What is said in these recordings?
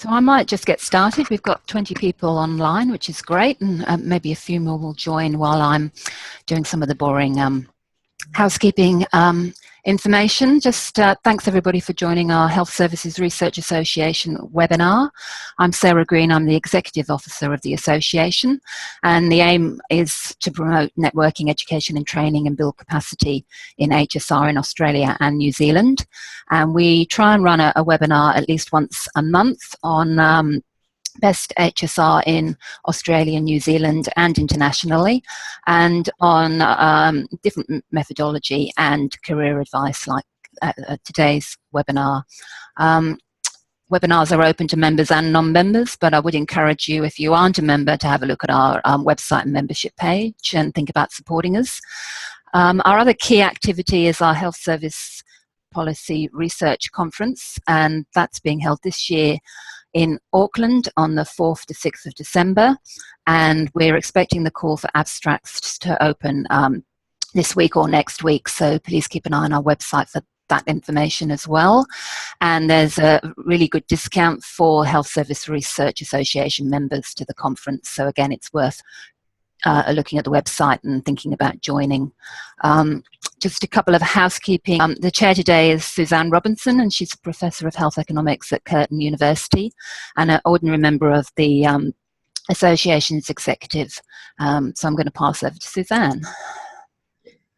So I might just get started. We've got 20 people online, which is great, and maybe a few more will join while I'm doing some of the boring housekeeping information. Just thanks everybody for joining our Health Services Research Association webinar. I'm Sarah Green, I'm the Executive Officer of the Association, and the aim is to promote networking, education and training and build capacity in HSR in Australia and New Zealand. And we try and run a webinar at least once a month on best HSR in Australia, New Zealand and internationally, and on different methodology and career advice like today's webinar. Webinars are open to members and non-members, but I would encourage you, if you aren't a member, to have a look at our website and membership page and think about supporting us. Our other key activity is our Health Service Policy Research Conference, and that's being held this year in Auckland on the 4th to 6th of December, and we're expecting the call for abstracts to open this week or next week, so please keep an eye on our website for that information as well. And there's a really good discount for Health Service Research Association members to the conference, so again it's worth looking at the website and thinking about joining. Just a couple of housekeeping. The chair today is Suzanne Robinson, and she's a Professor of Health Economics at Curtin University and an ordinary member of the Association's executive. So I'm going to pass over to Suzanne.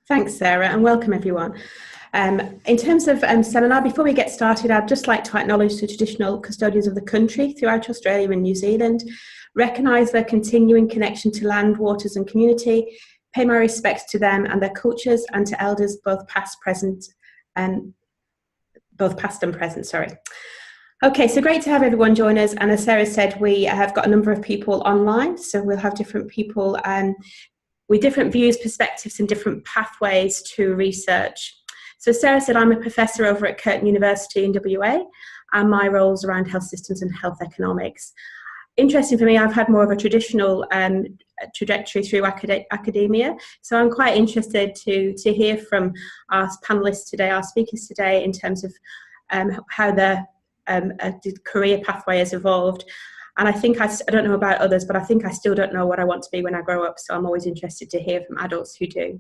Thanks, Sarah, and welcome everyone. In terms of seminar, before we get started, I'd just like to acknowledge the traditional custodians of the country throughout Australia and New Zealand, recognise their continuing connection to land, waters and community, pay my respects to them and their cultures, and to elders both past and present, sorry. Okay, so great to have everyone join us, and as Sarah said, we have got a number of people online, so we'll have different people with different views, perspectives and different pathways to research. So Sarah said I'm a professor over at Curtin University in WA, and my role's around health systems and health economics. Interesting for me, I've had more of a traditional trajectory through academia, so I'm quite interested to hear from our panellists today, our speakers today, in terms of how their career pathway has evolved. And I think, I don't know about others, but I think I still don't know what I want to be when I grow up, so I'm always interested to hear from adults who do.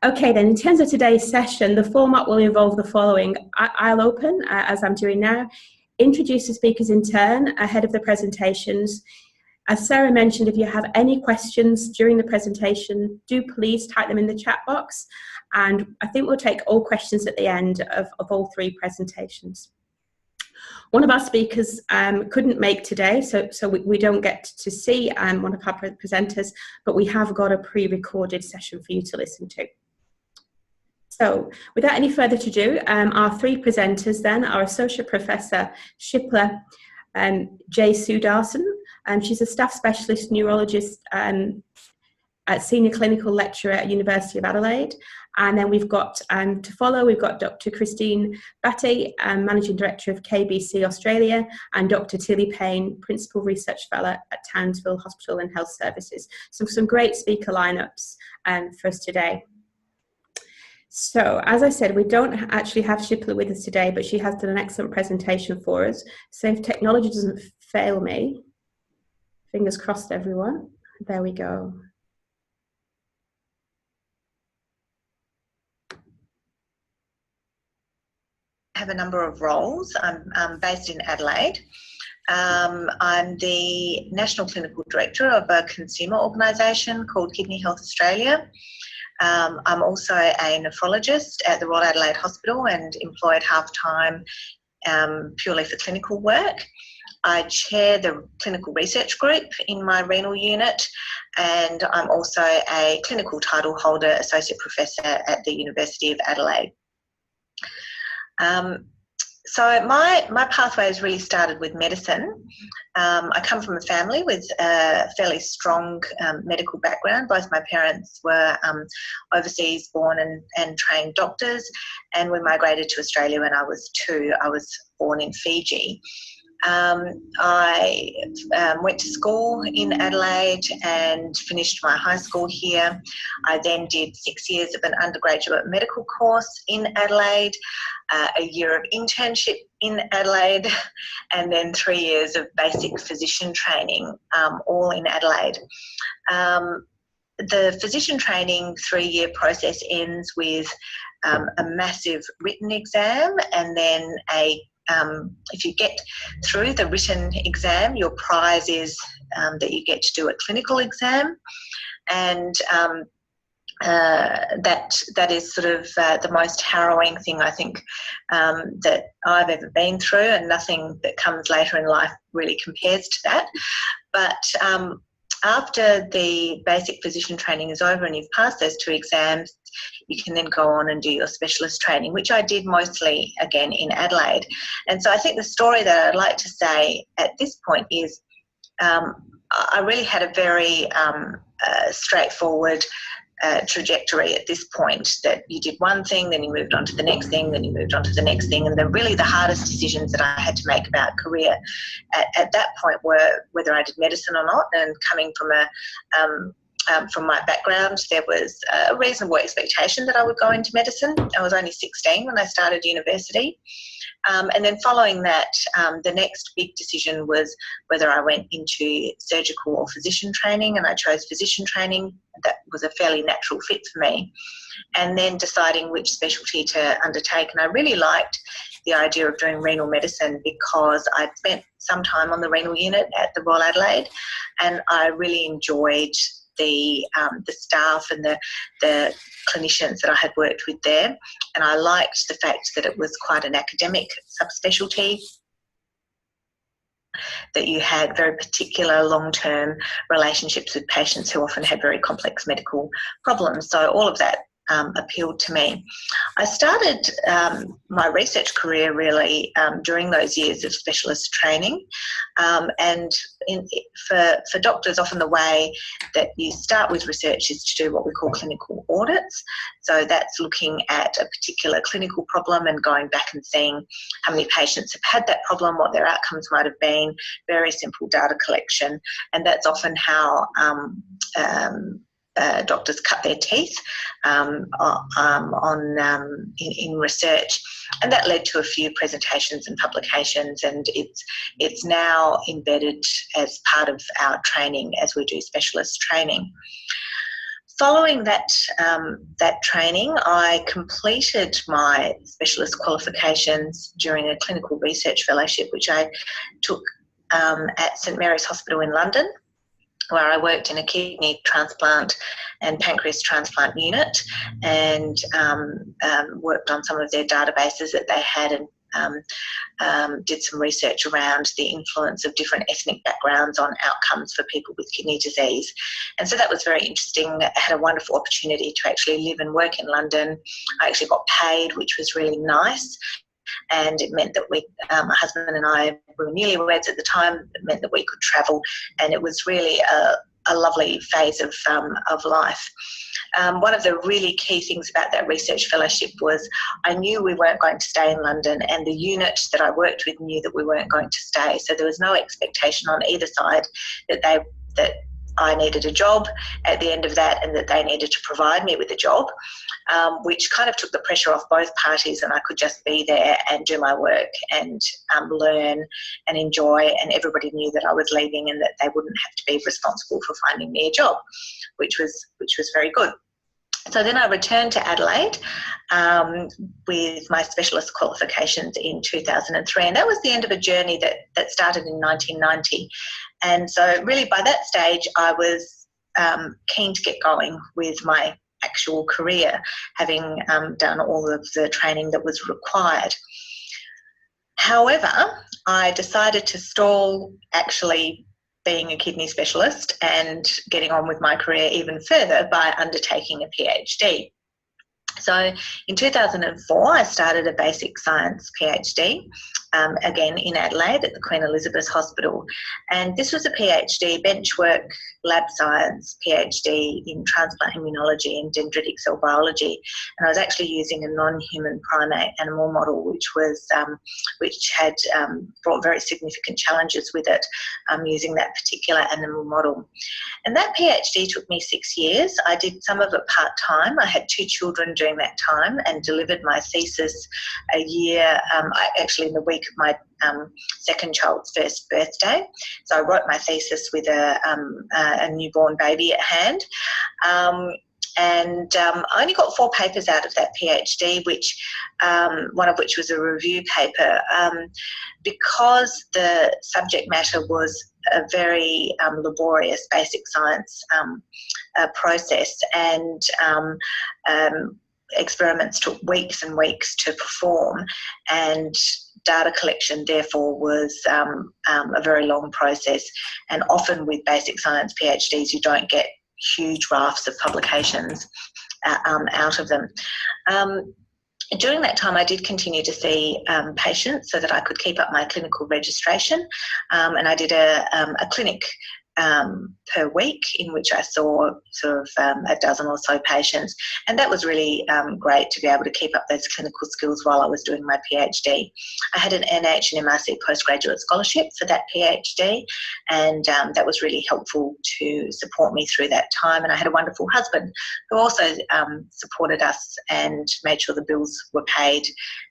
Okay then, in terms of today's session, the format will involve the following. I'll open, as I'm doing now, introduce the speakers in turn ahead of the presentations. As Sarah mentioned, if you have any questions during the presentation, do please type them in the chat box, and I think we'll take all questions at the end of all three presentations. One of our speakers couldn't make today, so we don't get to see one of our presenters, but we have got a pre-recorded session for you to listen to. So without any further ado, our three presenters then are Associate Professor Shilpa Jesudason, and she's a staff specialist neurologist at Senior Clinical Lecturer at University of Adelaide. And then we've got, to follow, we've got Dr. Kristine Battye, Managing Director of KBC Australia, and Dr. Tilley Pain, Principal Research Fellow at Townsville Hospital and Health Services. So some great speaker lineups for us today. So, as I said, we don't actually have Shilpa with us today, but she has done an excellent presentation for us. So if technology doesn't fail me, fingers crossed everyone, there we go. I have a number of roles. I'm based in Adelaide. I'm the National Clinical Director of a consumer organisation called Kidney Health Australia. I'm also a nephrologist at the Royal Adelaide Hospital and employed half-time purely for clinical work. I chair the clinical research group in my renal unit, and I'm also a clinical title holder, Associate Professor at the University of Adelaide. So my pathway has really started with medicine. I come from a family with a fairly strong medical background. Both my parents were overseas born and trained doctors, and we migrated to Australia when I was 2. I was born in Fiji. I went to school in Adelaide and finished my high school here. I then did 6 years of an undergraduate medical course in Adelaide, a year of internship in Adelaide, and then 3 years of basic physician training, all in Adelaide. The physician training 3-year process ends with a massive written exam, and then if you get through the written exam, your prize is that you get to do a clinical exam, and that is sort of the most harrowing thing I think that I've ever been through, and nothing that comes later in life really compares to that. But after the basic physician training is over and you've passed those 2 exams, you can then go on and do your specialist training, which I did mostly, again, in Adelaide. And so I think the story that I'd like to say at this point is I really had a very straightforward trajectory at this point, that you did one thing, then you moved on to the next thing, then you moved on to the next thing, and really the hardest decisions that I had to make about career at that point were whether I did medicine or not. And coming from my background, there was a reasonable expectation that I would go into medicine. I was only 16 when I started university. And then following that, the next big decision was whether I went into surgical or physician training, and I chose physician training. That was a fairly natural fit for me. And then deciding which specialty to undertake. And I really liked the idea of doing renal medicine because I'd spent some time on the renal unit at the Royal Adelaide, and I really enjoyed the staff and the clinicians that I had worked with there, and I liked the fact that it was quite an academic subspecialty, that you had very particular long-term relationships with patients who often had very complex medical problems. So all of that appealed to me. I started my research career really during those years of specialist training, and for doctors, often the way that you start with research is to do what we call clinical audits. So that's looking at a particular clinical problem and going back and seeing how many patients have had that problem, what their outcomes might have been, very simple data collection, and that's often how doctors cut their teeth in research, and that led to a few presentations and publications, and it's now embedded as part of our training as we do specialist training. Following that training, I completed my specialist qualifications during a clinical research fellowship which I took at St Mary's Hospital in London, where I worked in a kidney transplant and pancreas transplant unit, and worked on some of their databases that they had, and did some research around the influence of different ethnic backgrounds on outcomes for people with kidney disease. And so that was very interesting. I had a wonderful opportunity to actually live and work in London. I actually got paid, which was really nice. And it meant that my husband and I were newlyweds at the time. It meant that we could travel, and it was really a lovely phase of life. One of the really key things about that research fellowship was I knew we weren't going to stay in London, and the unit that I worked with knew that we weren't going to stay. So there was no expectation on either side that I needed a job at the end of that, and that they needed to provide me with a job, which kind of took the pressure off both parties, and I could just be there and do my work and learn and enjoy, and everybody knew that I was leaving and that they wouldn't have to be responsible for finding me a job, which was very good. So then I returned to Adelaide with my specialist qualifications in 2003, and that was the end of a journey that started in 1990. And so really by that stage I was keen to get going with my actual career, having done all of the training that was required. However, I decided to stall actually being a kidney specialist and getting on with my career even further by undertaking a PhD. So in 2004, I started a basic science PhD again in Adelaide at the Queen Elizabeth Hospital. And this was a PhD, benchwork lab science PhD in transplant immunology and dendritic cell biology. And I was actually using a non-human primate animal model, which had brought very significant challenges with it, using that particular animal model. And that PhD took me 6 years. I did some of it part-time. I had 2 children during that time and delivered my thesis a year, actually in the week of my second child's first birthday. So I wrote my thesis with a newborn baby at hand. And I only got 4 papers out of that PhD, one of which was a review paper, because the subject matter was a very laborious basic science process, and experiments took weeks and weeks to perform, and data collection therefore was a very long process. And often with basic science PhDs, you don't get huge rafts of publications out of them. During that time, I did continue to see patients so that I could keep up my clinical registration, and I did a clinic per week in which I saw sort of a dozen or so patients, and that was really great to be able to keep up those clinical skills while I was doing my PhD. I had an NH and MRC postgraduate scholarship for that PhD, and that was really helpful to support me through that time. And I had a wonderful husband who also supported us and made sure the bills were paid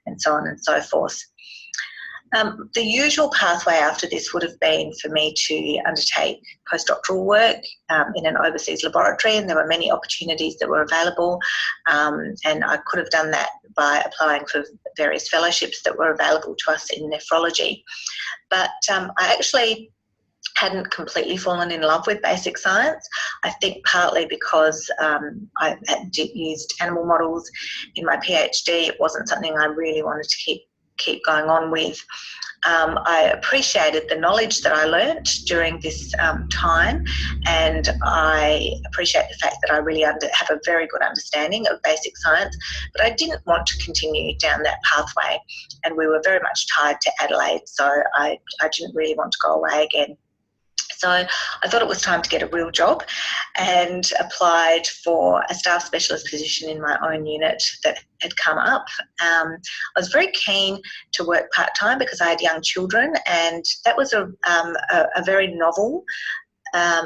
and so on and so forth. The usual pathway after this would have been for me to undertake postdoctoral work in an overseas laboratory, and there were many opportunities that were available, and I could have done that by applying for various fellowships that were available to us in nephrology. But I actually hadn't completely fallen in love with basic science. I think partly because I had used animal models in my PhD. It wasn't something I really wanted to keep going on with. I appreciated the knowledge that I learnt during this time, and I appreciate the fact that I really have a very good understanding of basic science, but I didn't want to continue down that pathway, and we were very much tied to Adelaide, so I didn't really want to go away again. So I thought it was time to get a real job, and applied for a staff specialist position in my own unit that had come up. I was very keen to work part-time because I had young children, and that was a very novel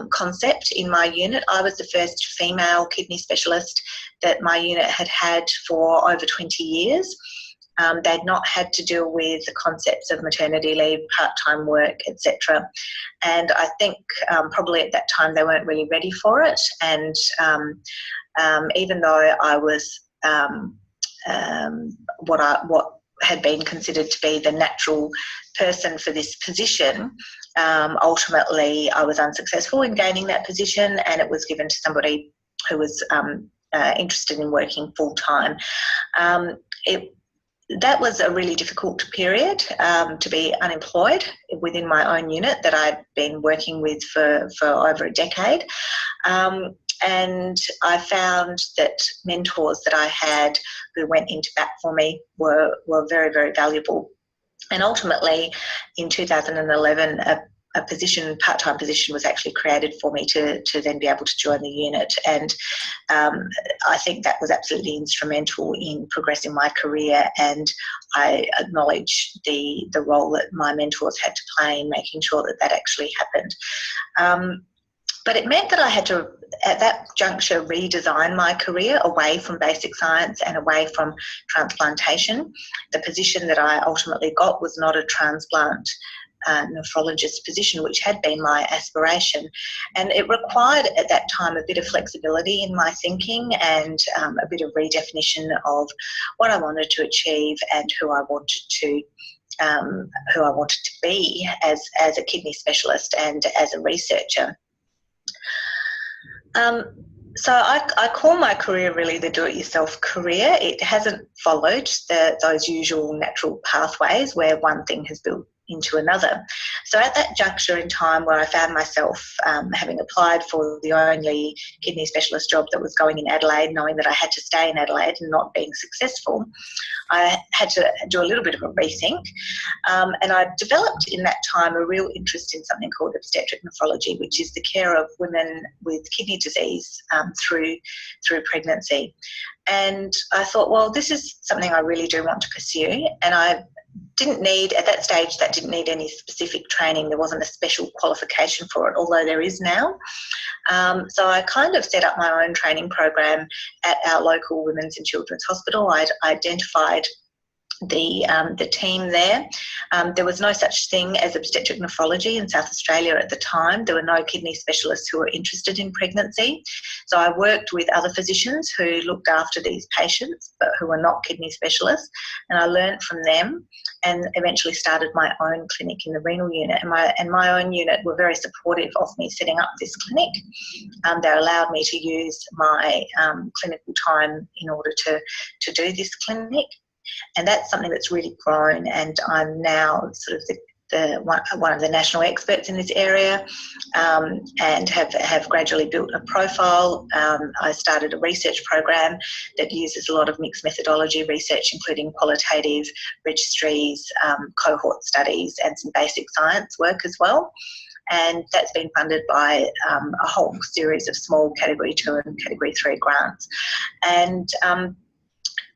concept in my unit. I was the first female kidney specialist that my unit had had for over 20 years. They'd not had to deal with the concepts of maternity leave, part-time work, etc. And I think probably at that time they weren't really ready for it. And even though I was what had been considered to be the natural person for this position, ultimately I was unsuccessful in gaining that position, and it was given to somebody who was interested in working full-time. That was a really difficult period to be unemployed within my own unit that I'd been working with for over a decade. And I found that mentors that I had who went into bat for me were very, very valuable. And ultimately, in 2011, a part-time position was actually created for me to then be able to join the unit. And I think that was absolutely instrumental in progressing my career, and I acknowledge the role that my mentors had to play in making sure that actually happened. But it meant that I had to, at that juncture, redesign my career away from basic science and away from transplantation. The position that I ultimately got was not a transplant nephrologist position, which had been my aspiration, and it required at that time a bit of flexibility in my thinking and a bit of redefinition of what I wanted to achieve and who I wanted to be as a kidney specialist and as a researcher. So I call my career really the do-it-yourself career. It hasn't followed those usual natural pathways where one thing has into another. So at that juncture in time where I found myself having applied for the only kidney specialist job that was going in Adelaide, knowing that I had to stay in Adelaide and not being successful, I had to do a little bit of a rethink, and I developed in that time a real interest in something called obstetric nephrology, which is the care of women with kidney disease through pregnancy. And I thought, well, this is something I really do want to pursue, and I didn't need, at that stage, that didn't need any specific training. There wasn't a special qualification for it, although there is now. So I kind of set up my own training program at our local women's and children's hospital. I'd identified the team there. There was no such thing as obstetric nephrology in South Australia at the time. There were no kidney specialists who were interested in pregnancy. So I worked with other physicians who looked after these patients but who were not kidney specialists, and I learned from them and eventually started my own clinic in the renal unit. And my own unit were very supportive of me setting up this clinic. They allowed me to use my clinical time in order to do this clinic. And that's something that's really grown, and I'm now sort of one of the national experts in this area, and have gradually built a profile. I started a research program that uses a lot of mixed methodology research, including qualitative registries, cohort studies, and some basic science work as well. And that's been funded by a whole series of small Category 2 and Category 3 grants. And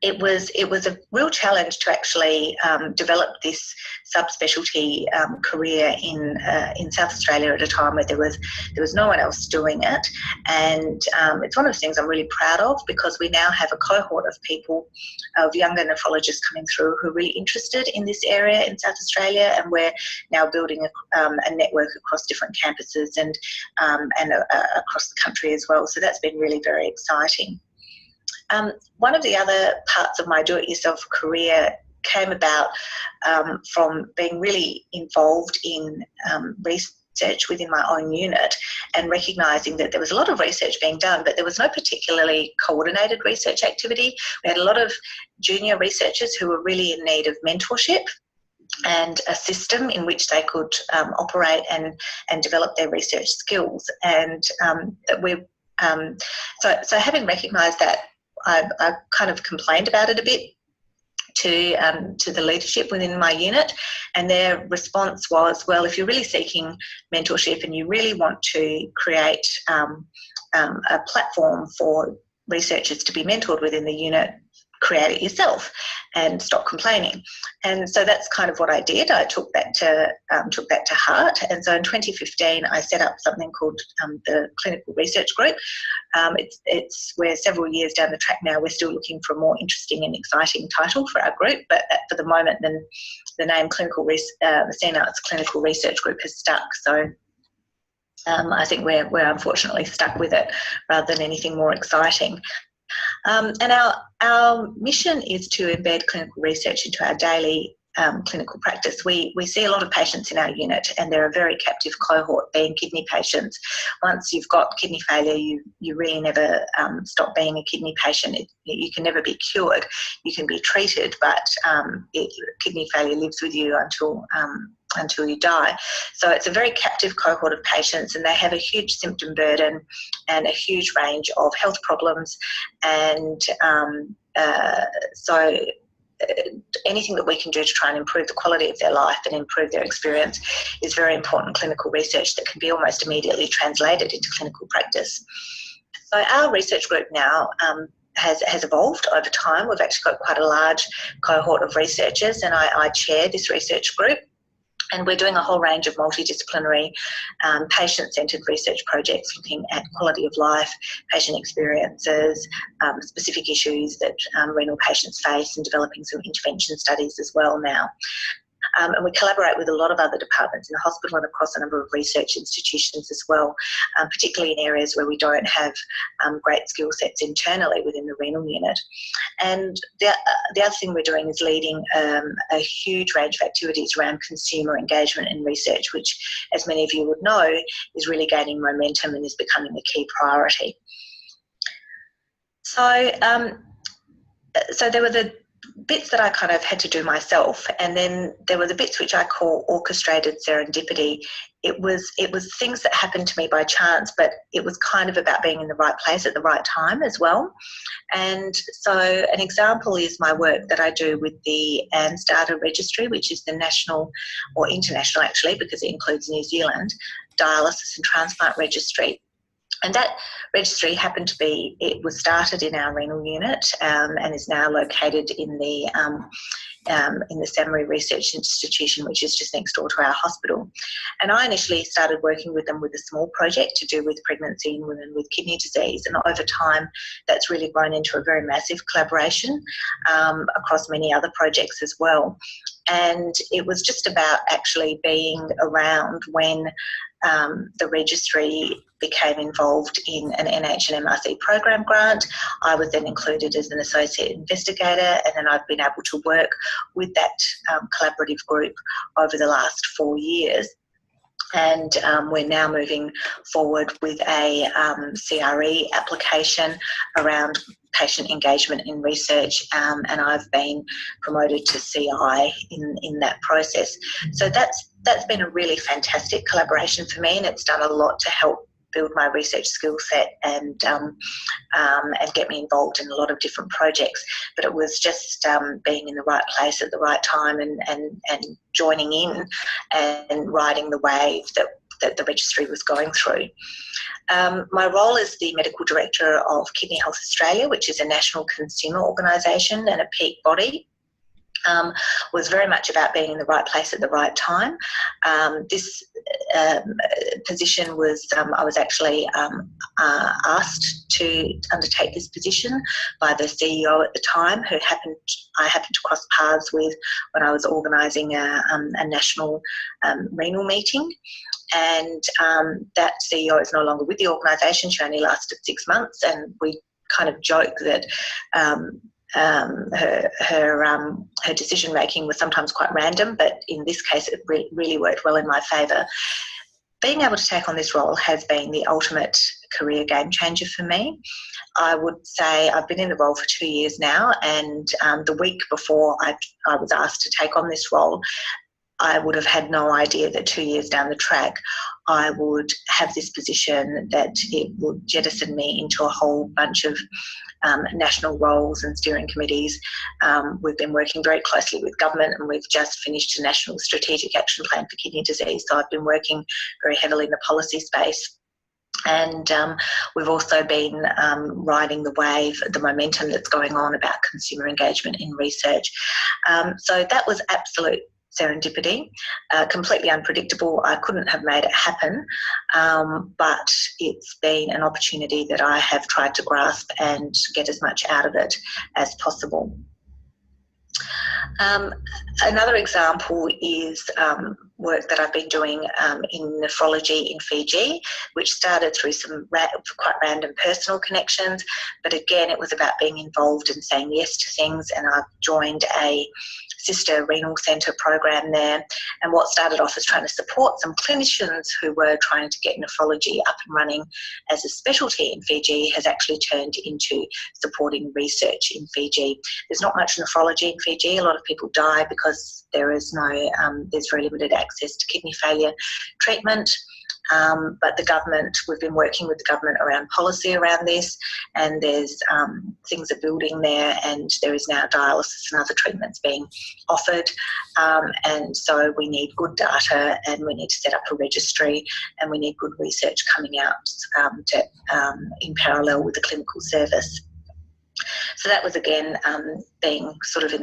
it was a real challenge to actually develop this subspecialty career in South Australia at a time where there was no one else doing it, and it's one of the things I'm really proud of, because we now have a cohort of people, of younger nephrologists coming through who are really interested in this area in South Australia, and we're now building a network across different campuses and across the country as well. So that's been really very exciting. One of the other parts of my do-it-yourself career came about from being really involved in research within my own unit, and recognising that there was a lot of research being done, but there was no particularly coordinated research activity. We had a lot of junior researchers who were really in need of mentorship and a system in which they could operate and develop their research skills. And so having recognised that, I kind of complained about it a bit to the leadership within my unit, and their response was, well, if you're really seeking mentorship and you really want to create a platform for researchers to be mentored within the unit, create it yourself and stop complaining. And so that's kind of what I did. I took that to heart. And so in 2015, I set up something called the Clinical Research Group. We're several years down the track now. We're still looking for a more interesting and exciting title for our group, but for the moment, then the name the CNARTS Clinical Research Group has stuck. So I think we're unfortunately stuck with it rather than anything more exciting. And our mission is to embed clinical research into our daily clinical practice. We see a lot of patients in our unit, and they're a very captive cohort, being kidney patients. Once you've got kidney failure, you really never stop being a kidney patient. You can never be cured. You can be treated, but kidney failure lives with you until you die. So it's a very captive cohort of patients, and they have a huge symptom burden and a huge range of health problems. And so anything that we can do to try and improve the quality of their life and improve their experience is very important clinical research that can be almost immediately translated into clinical practice. So our research group now has evolved over time. We've actually got quite a large cohort of researchers, and I chair this research group. And we're doing a whole range of multidisciplinary patient-centred research projects looking at quality of life, patient experiences, specific issues that renal patients face, and developing some intervention studies as well now. And we collaborate with a lot of other departments in the hospital and across a number of research institutions as well, particularly in areas where we don't have great skill sets internally within the renal unit. And the other thing we're doing is leading a huge range of activities around consumer engagement and research, which, as many of you would know, is really gaining momentum and is becoming a key priority. So there were bits that I kind of had to do myself, and then there were the bits which I call orchestrated serendipity. It was things that happened to me by chance, but it was kind of about being in the right place at the right time as well. And so an example is my work that I do with the HSRAANZ Data Registry, which is the national, or international actually, because it includes New Zealand, dialysis and transplant registry. And that registry happened to be, it was started in our renal unit and is now located in the Samari Research Institution, which is just next door to our hospital. And I initially started working with them with a small project to do with pregnancy in women with kidney disease. And over time, that's really grown into a very massive collaboration across many other projects as well. And it was just about actually being around when the registry became involved in an NH&MRC program grant. I was then included as an associate investigator, and then I've been able to work with that collaborative group over the last 4 years. And we're now moving forward with a CRE application around patient engagement in research, and I've been promoted to CI in that process. So that's been a really fantastic collaboration for me, and it's done a lot to help build my research skill set and get me involved in a lot of different projects. But it was just being in the right place at the right time and joining in and riding the wave that the registry was going through. My role as the Medical Director of Kidney Health Australia, which is a national consumer organisation and a peak body, was very much about being in the right place at the right time. This position was, I was actually asked to undertake this position by the CEO at the time, who I happened to cross paths with when I was organising a national renal meeting. And that CEO is no longer with the organisation. She only lasted 6 months, and we kind of joke that her decision making was sometimes quite random, but in this case it really worked well in my favour. Being able to take on this role has been the ultimate career game changer for me. I would say I've been in the role for 2 years now, and the week before I was asked to take on this role, I would have had no idea that 2 years down the track I would have this position, that it would jettison me into a whole bunch of national roles and steering committees. We've been working very closely with government, and we've just finished a national strategic action plan for kidney disease. So I've been working very heavily in the policy space. And we've also been riding the wave, the momentum that's going on about consumer engagement in research. So that was absolute serendipity, completely unpredictable. I couldn't have made it happen, but it's been an opportunity that I have tried to grasp and get as much out of it as possible. Another example is work that I've been doing in nephrology in Fiji, which started through some quite random personal connections, but again it was about being involved and saying yes to things, and I've joined a sister renal centre program there, and what started off as trying to support some clinicians who were trying to get nephrology up and running as a specialty in Fiji has actually turned into supporting research in Fiji. There's not much nephrology in Fiji. A lot of people die because there is there's very limited access to kidney failure treatment. But the government, we've been working with the government around policy around this, and there's things are building there, and there is now dialysis and other treatments being offered, and so we need good data, and we need to set up a registry, and we need good research coming out in parallel with the clinical service. So that was again being sort of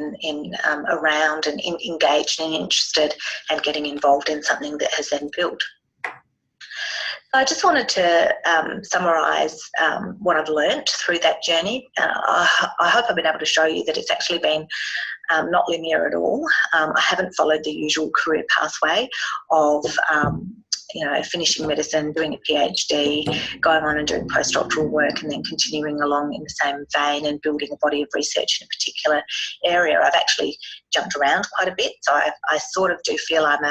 around and engaged and interested and getting involved in something that has then built. I just wanted to summarise what I've learnt through that journey. I hope I've been able to show you that it's actually been not linear at all. I haven't followed the usual career pathway of finishing medicine, doing a PhD, going on and doing postdoctoral work, and then continuing along in the same vein and building a body of research in a particular area. I've actually jumped around quite a bit, so I sort of do feel I'm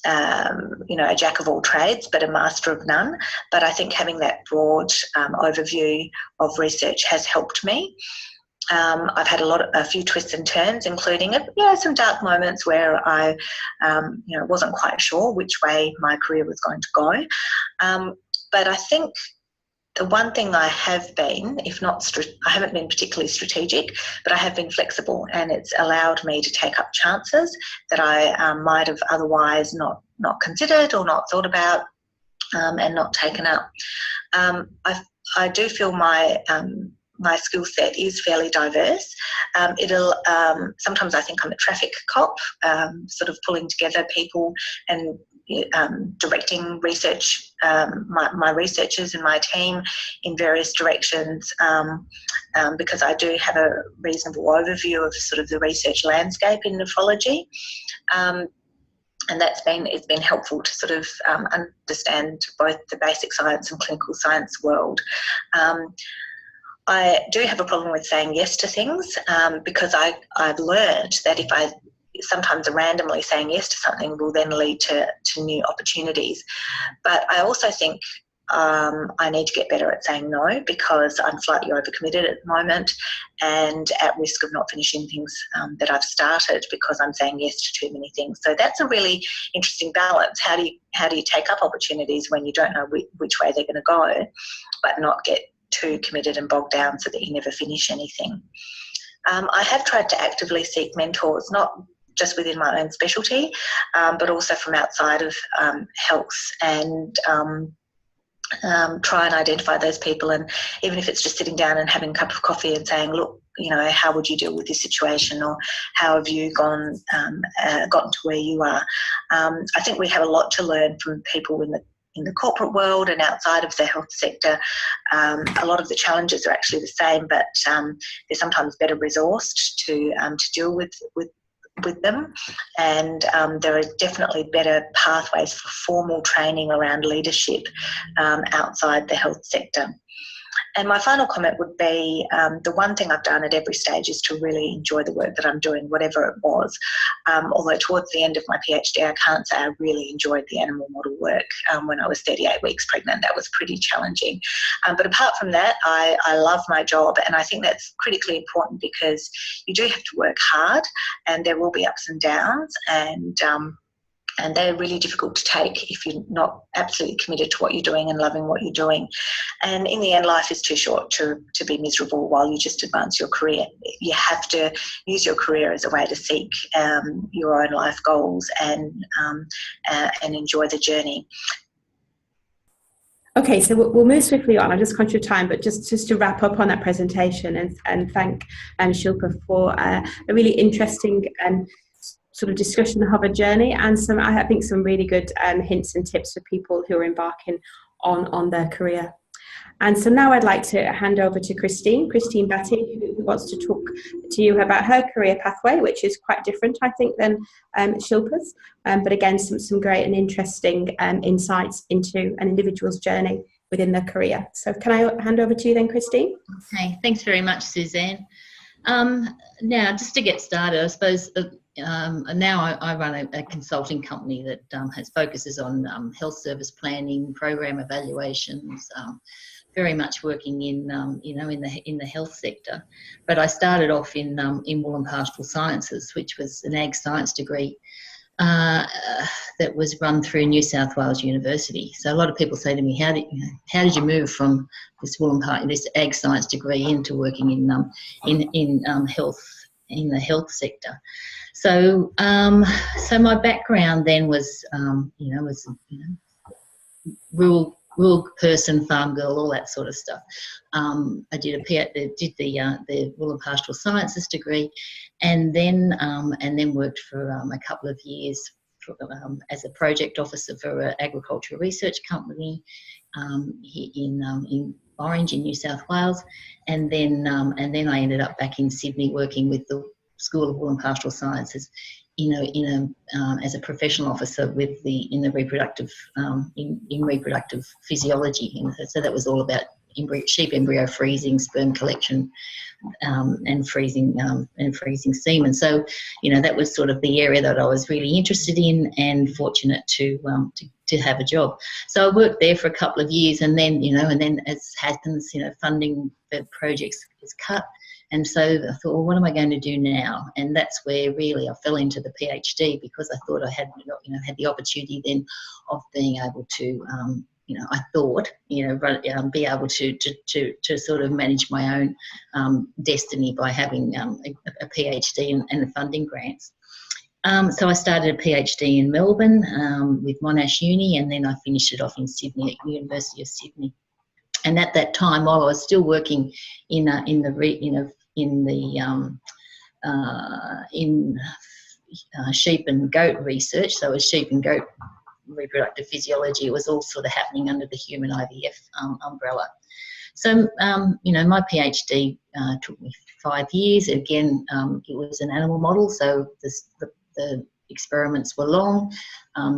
a jack of all trades but a master of none. But I think having that broad overview of research has helped me. I've had a few twists and turns, including some dark moments where I wasn't quite sure which way my career was going to go. But I think the one thing I have been, I haven't been particularly strategic, but I have been flexible, and it's allowed me to take up chances that I might have otherwise not considered or not thought about, and not taken up. I do feel my skill set is fairly diverse. Sometimes I think I'm a traffic cop, sort of pulling together people and directing research, my researchers and my team in various directions, because I do have a reasonable overview of sort of the research landscape in nephrology. And it's been helpful to sort of understand both the basic science and clinical science world. I do have a problem with saying yes to things, because I've learned that sometimes randomly saying yes to something will then lead to new opportunities. But I also think I need to get better at saying no, because I'm slightly overcommitted at the moment and at risk of not finishing things that I've started because I'm saying yes to too many things. So that's a really interesting balance. How do you take up opportunities when you don't know which way they're going to go, but not get too committed and bogged down so that you never finish anything? I have tried to actively seek mentors, not just within my own specialty, but also from outside of health, and try and identify those people. And even if it's just sitting down and having a cup of coffee and saying, look, how would you deal with this situation, or how have you gotten to where you are? I think we have a lot to learn from people in the corporate world and outside of the health sector. A lot of the challenges are actually the same, but they're sometimes better resourced to deal with them, and there are definitely better pathways for formal training around leadership outside the health sector. And my final comment would be, the one thing I've done at every stage is to really enjoy the work that I'm doing, whatever it was. Although towards the end of my PhD, I can't say I really enjoyed the animal model work when I was 38 weeks pregnant. That was pretty challenging. But apart from that, I love my job, and I think that's critically important, because you do have to work hard, and there will be ups and downs, and they're really difficult to take if you're not absolutely committed to what you're doing and loving what you're doing. And in the end, life is too short to be miserable while you just advance your career. You have to use your career as a way to seek your own life goals and enjoy the journey. Okay, so we'll move swiftly on. I'm just conscious of time, but just to wrap up on that presentation and thank Shilpa for a really interesting sort of discussion of her journey, and I think some really good hints and tips for people who are embarking on their career. And so now I'd like to hand over to Kristine Battye, who wants to talk to you about her career pathway, which is quite different, I think, than Shilpa's, but again, some great and interesting insights into an individual's journey within their career. So can I hand over to you then, Kristine? Okay, thanks very much, Suzanne. Now, just to get started, I suppose now I run a consulting company that focuses on health service planning, program evaluations, very much working in in the health sector. But I started off in wool and pastoral sciences, which was an ag science degree that was run through New South Wales University. So a lot of people say to me, how did you move from this ag science degree into working in health, in the health sector? So so my background then was rural person, farm girl, all that sort of stuff. I did the wool and pastoral sciences degree, and then worked for a couple of years as a project officer for an agricultural research company in Orange in New South Wales, and then I ended up back in Sydney working with the School of Wool and Pastoral Sciences, as a professional officer in reproductive physiology. So that was all about sheep embryo freezing, sperm collection, and freezing semen. So that was sort of the area that I was really interested in and fortunate to have a job. So I worked there for a couple of years, and then as happens, funding for projects is cut. And so I thought, well, what am I going to do now? And that's where really I fell into the PhD, because I thought I had, had the opportunity then of being able to, I thought, be able to sort of manage my own destiny by having a PhD and the funding grants. So I started a PhD in Melbourne with Monash Uni, and then I finished it off in Sydney at University of Sydney. And at that time, while I was still working in sheep and goat research, so it was sheep and goat reproductive physiology, it was all sort of happening under the human IVF umbrella. So, my PhD took me 5 years. Again, it was an animal model, so the experiments were long.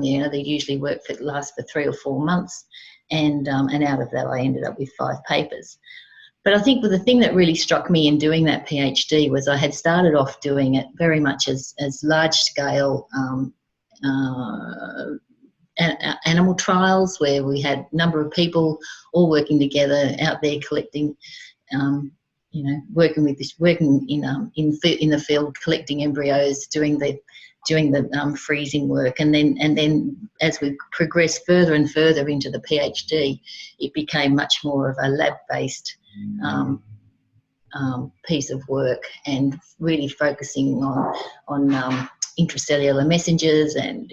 They usually last for 3 or 4 months, and out of that I ended up with 5 papers. But I think the thing that really struck me in doing that PhD was I had started off doing it very much as large-scale animal trials, where we had a number of people all working together out there collecting, working in the field, collecting embryos, doing the freezing work, and then as we progressed further and further into the PhD, it became much more of a lab-based piece of work, and really focusing on intracellular messengers and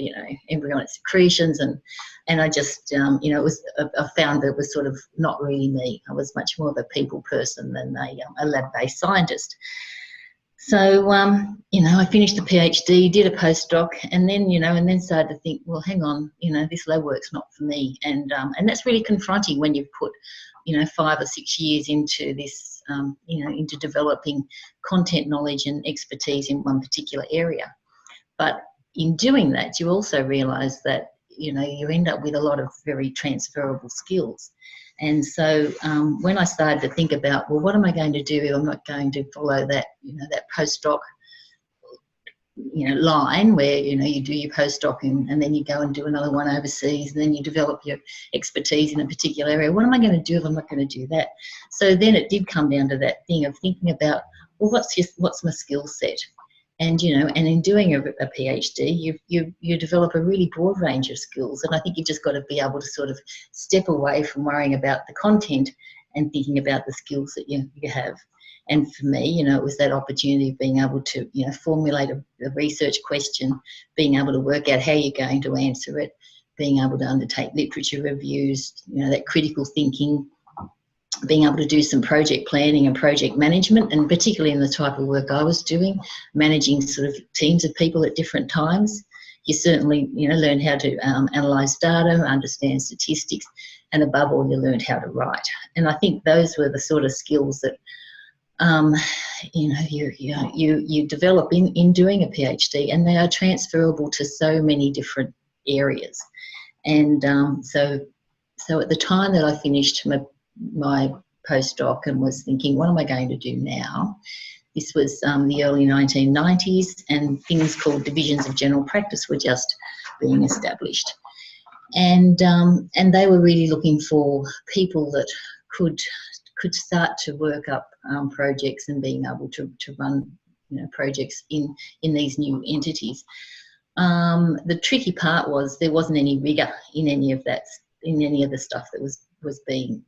embryonic secretions, and I just I found that it was sort of not really me. I was much more of a people person than a lab-based scientist. So I finished the PhD, did a postdoc, and then started to think, well, hang on, this lab work's not for me, and that's really confronting when you've put 5 or 6 years into this, into developing content knowledge and expertise in one particular area. But in doing that, you also realise that you end up with a lot of very transferable skills. And so when I started to think about, well, what am I going to do if I'm not going to follow that, that postdoc, line where, you do your postdoc and then you go and do another one overseas, and then you develop your expertise in a particular area. What am I going to do if I'm not going to do that? So then it did come down to that thing of thinking about, well, what's my skill set? And, and in doing a PhD, you develop a really broad range of skills. And I think you've just got to be able to sort of step away from worrying about the content and thinking about the skills that you have. And for me, it was that opportunity of being able to, formulate a research question, being able to work out how you're going to answer it, being able to undertake literature reviews, that critical thinking, being able to do some project planning and project management, and particularly in the type of work I was doing, managing sort of teams of people at different times. You certainly, learn how to analyse data, understand statistics, and above all, you learned how to write. And I think those were the sort of skills that, you develop in doing a PhD, and they are transferable to so many different areas. And so at the time that I finished my postdoc and was thinking, what am I going to do now? This was the early 1990s, and things called divisions of general practice were just being established. And they were really looking for people that could start to work up projects and being able to run projects in these new entities. The tricky part was there wasn't any rigour in any of the stuff that was being,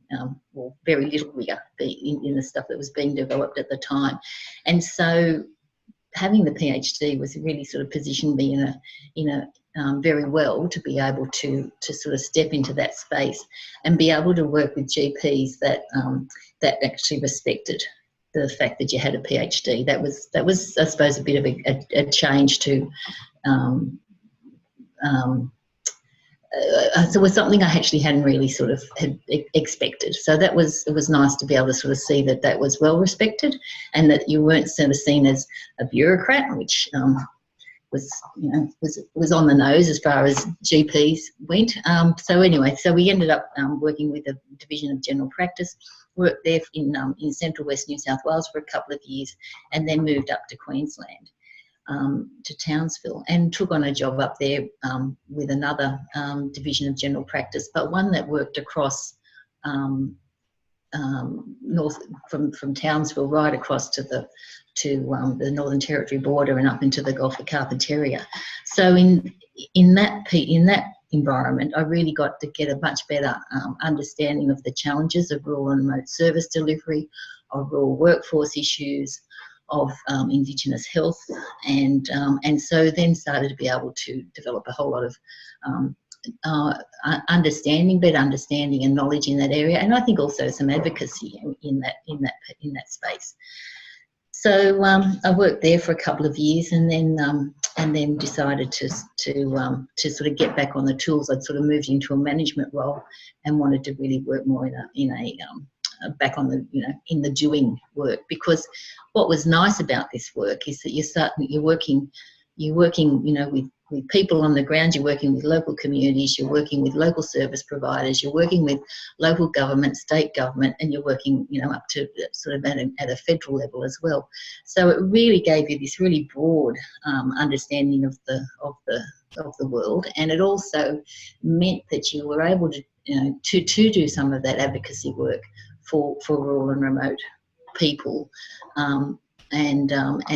very little rigour in the stuff that was being developed at the time. And so having the PhD was really sort of positioned me in a very well to be able to sort of step into that space and be able to work with GPs that actually respected the fact that you had a PhD. That was I suppose a bit of a change to so it was something I actually hadn't really sort of had expected. So it was nice to be able to sort of see that was well respected, and that you weren't sort of seen as a bureaucrat, which was on the nose as far as GPs went. So we ended up working with a division of general practice, worked there in central west New South Wales for a couple of years, and then moved up to Queensland. To Townsville, and took on a job up there with another division of general practice, but one that worked across north from Townsville right across to the Northern Territory border and up into the Gulf of Carpentaria. So in that environment, I really got to get a much better understanding of the challenges of rural and remote service delivery, of rural workforce issues, of Indigenous health, and so then started to be able to develop a whole lot of better understanding and knowledge in that area, and I think also some advocacy in that space. So I worked there for a couple of years, and then decided to sort of get back on the tools. I'd sort of moved into a management role and wanted to really work more back on the in the doing work, because what was nice about this work is that you're working with people on the ground, you're working with local communities, you're working with local service providers, you're working with local government, state government, and you're working up to sort of at a federal level as well. So it really gave you this really broad understanding of the world, and it also meant that you were able to to do some of that advocacy work for rural and remote people, and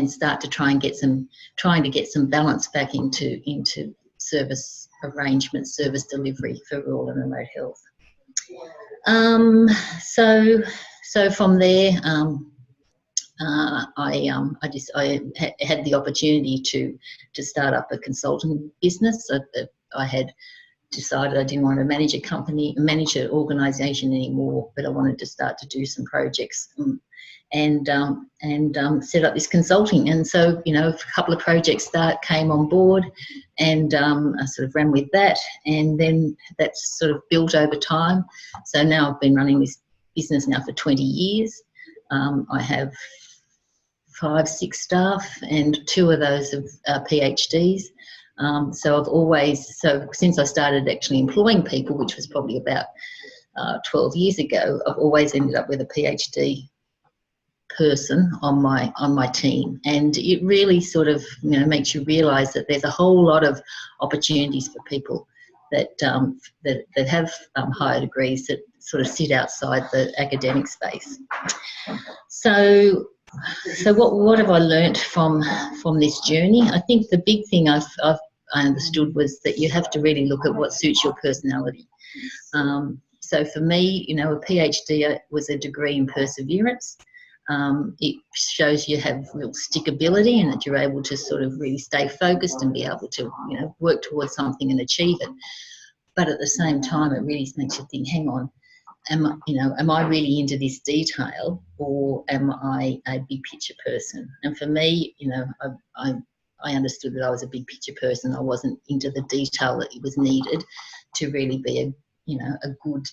start to try and get some balance back into service arrangements, service delivery for rural and remote health. So from there, I had the opportunity to start up a consulting business. I had decided I didn't want to manage an organisation anymore, but I wanted to start to do some projects and set up this consulting. And so, a couple of projects came on board, and I sort of ran with that, and then that's sort of built over time. So now I've been running this business now for 20 years. I have 5-6 staff, and 2 of those are PhDs. So since I started actually employing people, which was probably about 12 years ago, I've always ended up with a PhD person on my team, and it really sort of makes you realise that there's a whole lot of opportunities for people that have higher degrees that sort of sit outside the academic space. So what have I learnt from this journey? I think the big thing I understood was that you have to really look at what suits your personality. So for me, a PhD was a degree in perseverance. It shows you have real stickability, and that you're able to sort of really stay focused and be able to work towards something and achieve it. But at the same time, it really makes you think, hang on, am I really into this detail, or am I a big picture person? And for me, I understood that I was a big picture person. I wasn't into the detail that was needed to really be a good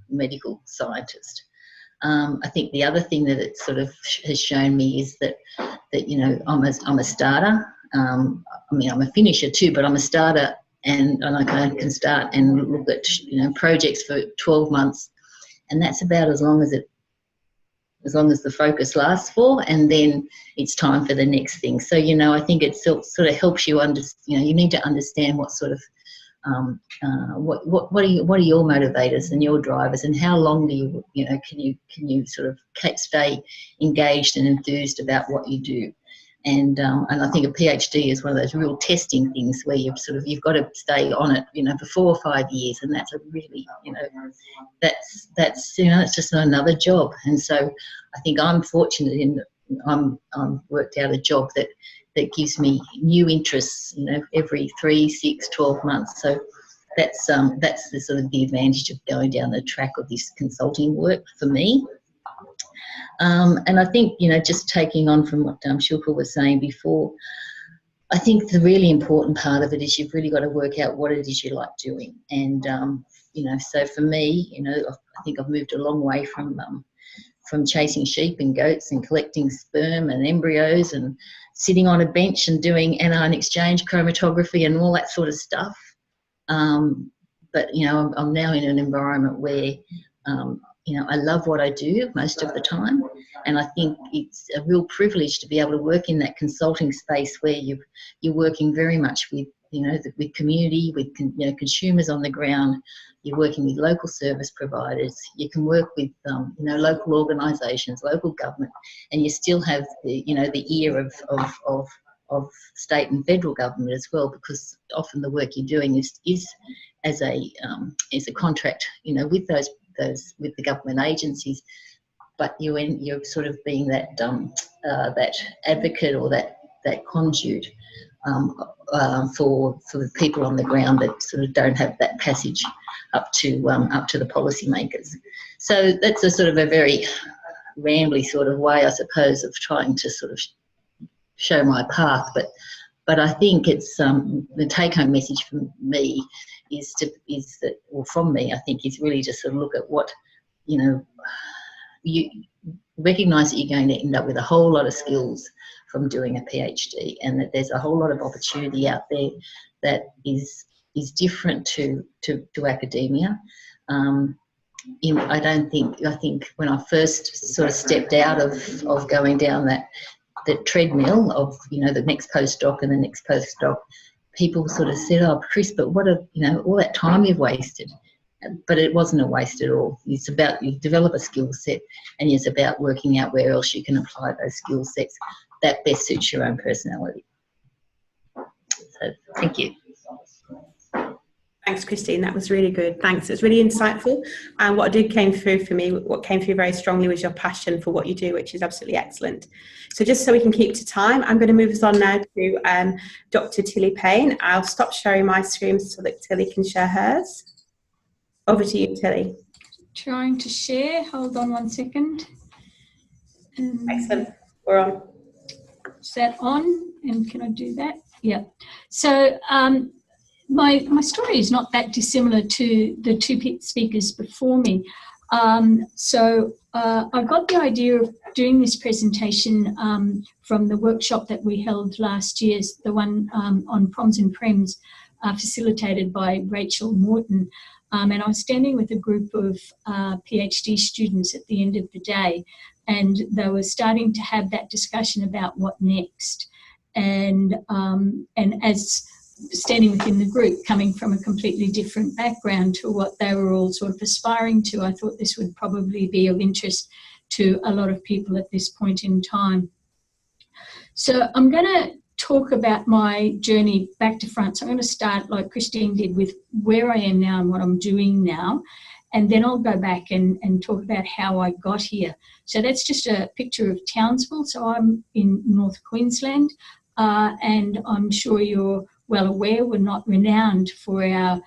medical scientist. I think the other thing that it sort of has shown me is that I'm a starter. I'm a finisher too, but I'm a starter, and I can start and look at projects for 12 months, and that's about as long as the focus lasts for, and then it's time for the next thing. So I think it sort of helps you you need to understand what sort of what are your motivators and your drivers, and how long do can you sort of stay engaged and enthused about what you do. And I think a PhD is one of those real testing things where you've got to stay on it for 4 or 5 years, and that's a really that's just another job. And so I think I'm fortunate in that I'm worked out a job that gives me new interests every 3, 6, 12 months. So that's the sort of the advantage of going down the track of this consulting work for me. And I think, just taking on from what Shilpa was saying before, I think the really important part of it is you've really got to work out what it is you like doing. And, so for me, I think I've moved a long way from chasing sheep and goats and collecting sperm and embryos and sitting on a bench and doing anion exchange chromatography and all that sort of stuff. But, I'm now in an environment where, I love what I do most of the time, and I think it's a real privilege to be able to work in that consulting space where you're working very much with with community, with consumers on the ground. You're working with local service providers. You can work with local organisations, local government, and you still have the ear of state and federal government as well, because often the work you're doing is as a contract, with those with the government agencies, but you're sort of being that that advocate or that conduit for the people on the ground that sort of don't have that passage up to the policymakers. So that's a sort of a very rambly sort of way, I suppose, of trying to sort of show my path. But I think it's the take-home message from me is really to sort of look at what you recognise that you're going to end up with a whole lot of skills from doing a PhD, and that there's a whole lot of opportunity out there that is different to academia. I think when I first sort of stepped out of going down the treadmill of the next postdoc and the next postdoc, people sort of said, "Oh, Chris, but what all that time you've wasted." But it wasn't a waste at all. It's about you develop a skill set, and it's about working out where else you can apply those skill sets that best suits your own personality. So thank you. Thanks, Kristine. That was really good. Thanks. It's really insightful. And what came through for me, what came through very strongly was your passion for what you do, which is absolutely excellent. So just so we can keep to time, I'm going to move us on now to Dr. Tilley Pain. I'll stop sharing my screen so that Tilley can share hers. Over to you, Tilley. Trying to share. Hold on one second. Excellent. We're on. Is that on? And can I do that? Yeah. So my story is not that dissimilar to the two speakers before me. So I got the idea of doing this presentation from the workshop that we held last year, the one on proms and prems, facilitated by Rachel Morton. And I was standing with a group of PhD students at the end of the day, and they were starting to have that discussion about what next. And as standing within the group, coming from a completely different background to what they were all sort of aspiring to, I thought this would probably be of interest to a lot of people at this point in time. So I'm going to talk about my journey back to front. So I'm going to start, like Kristine did, with where I am now and what I'm doing now, and then I'll go back and talk about how I got here. So that's just a picture of Townsville. So I'm in North Queensland, and I'm sure you're well aware we're not renowned for our,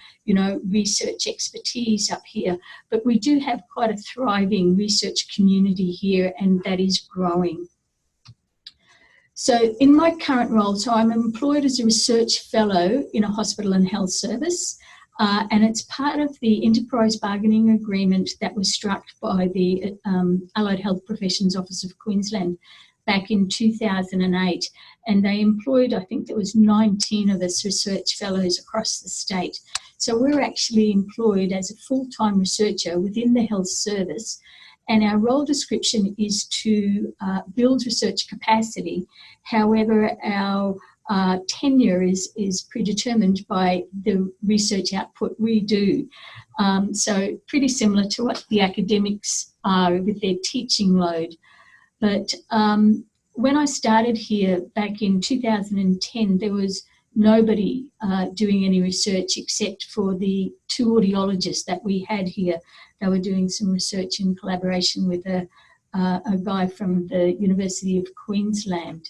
research expertise up here, but we do have quite a thriving research community here, and that is growing. So in my current role, so I'm employed as a research fellow in a hospital and health service, and it's part of the enterprise bargaining agreement that was struck by the Allied Health Professions Office of Queensland back in 2008. And they employed, I think there was 19 of us research fellows across the state. So we're actually employed as a full-time researcher within the health service. And our role description is to build research capacity. However, our tenure is predetermined by the research output we do. So pretty similar to what the academics are with their teaching load. But when I started here back in 2010, there was nobody doing any research except for the two audiologists that we had here. They were doing some research in collaboration with a guy from the University of Queensland.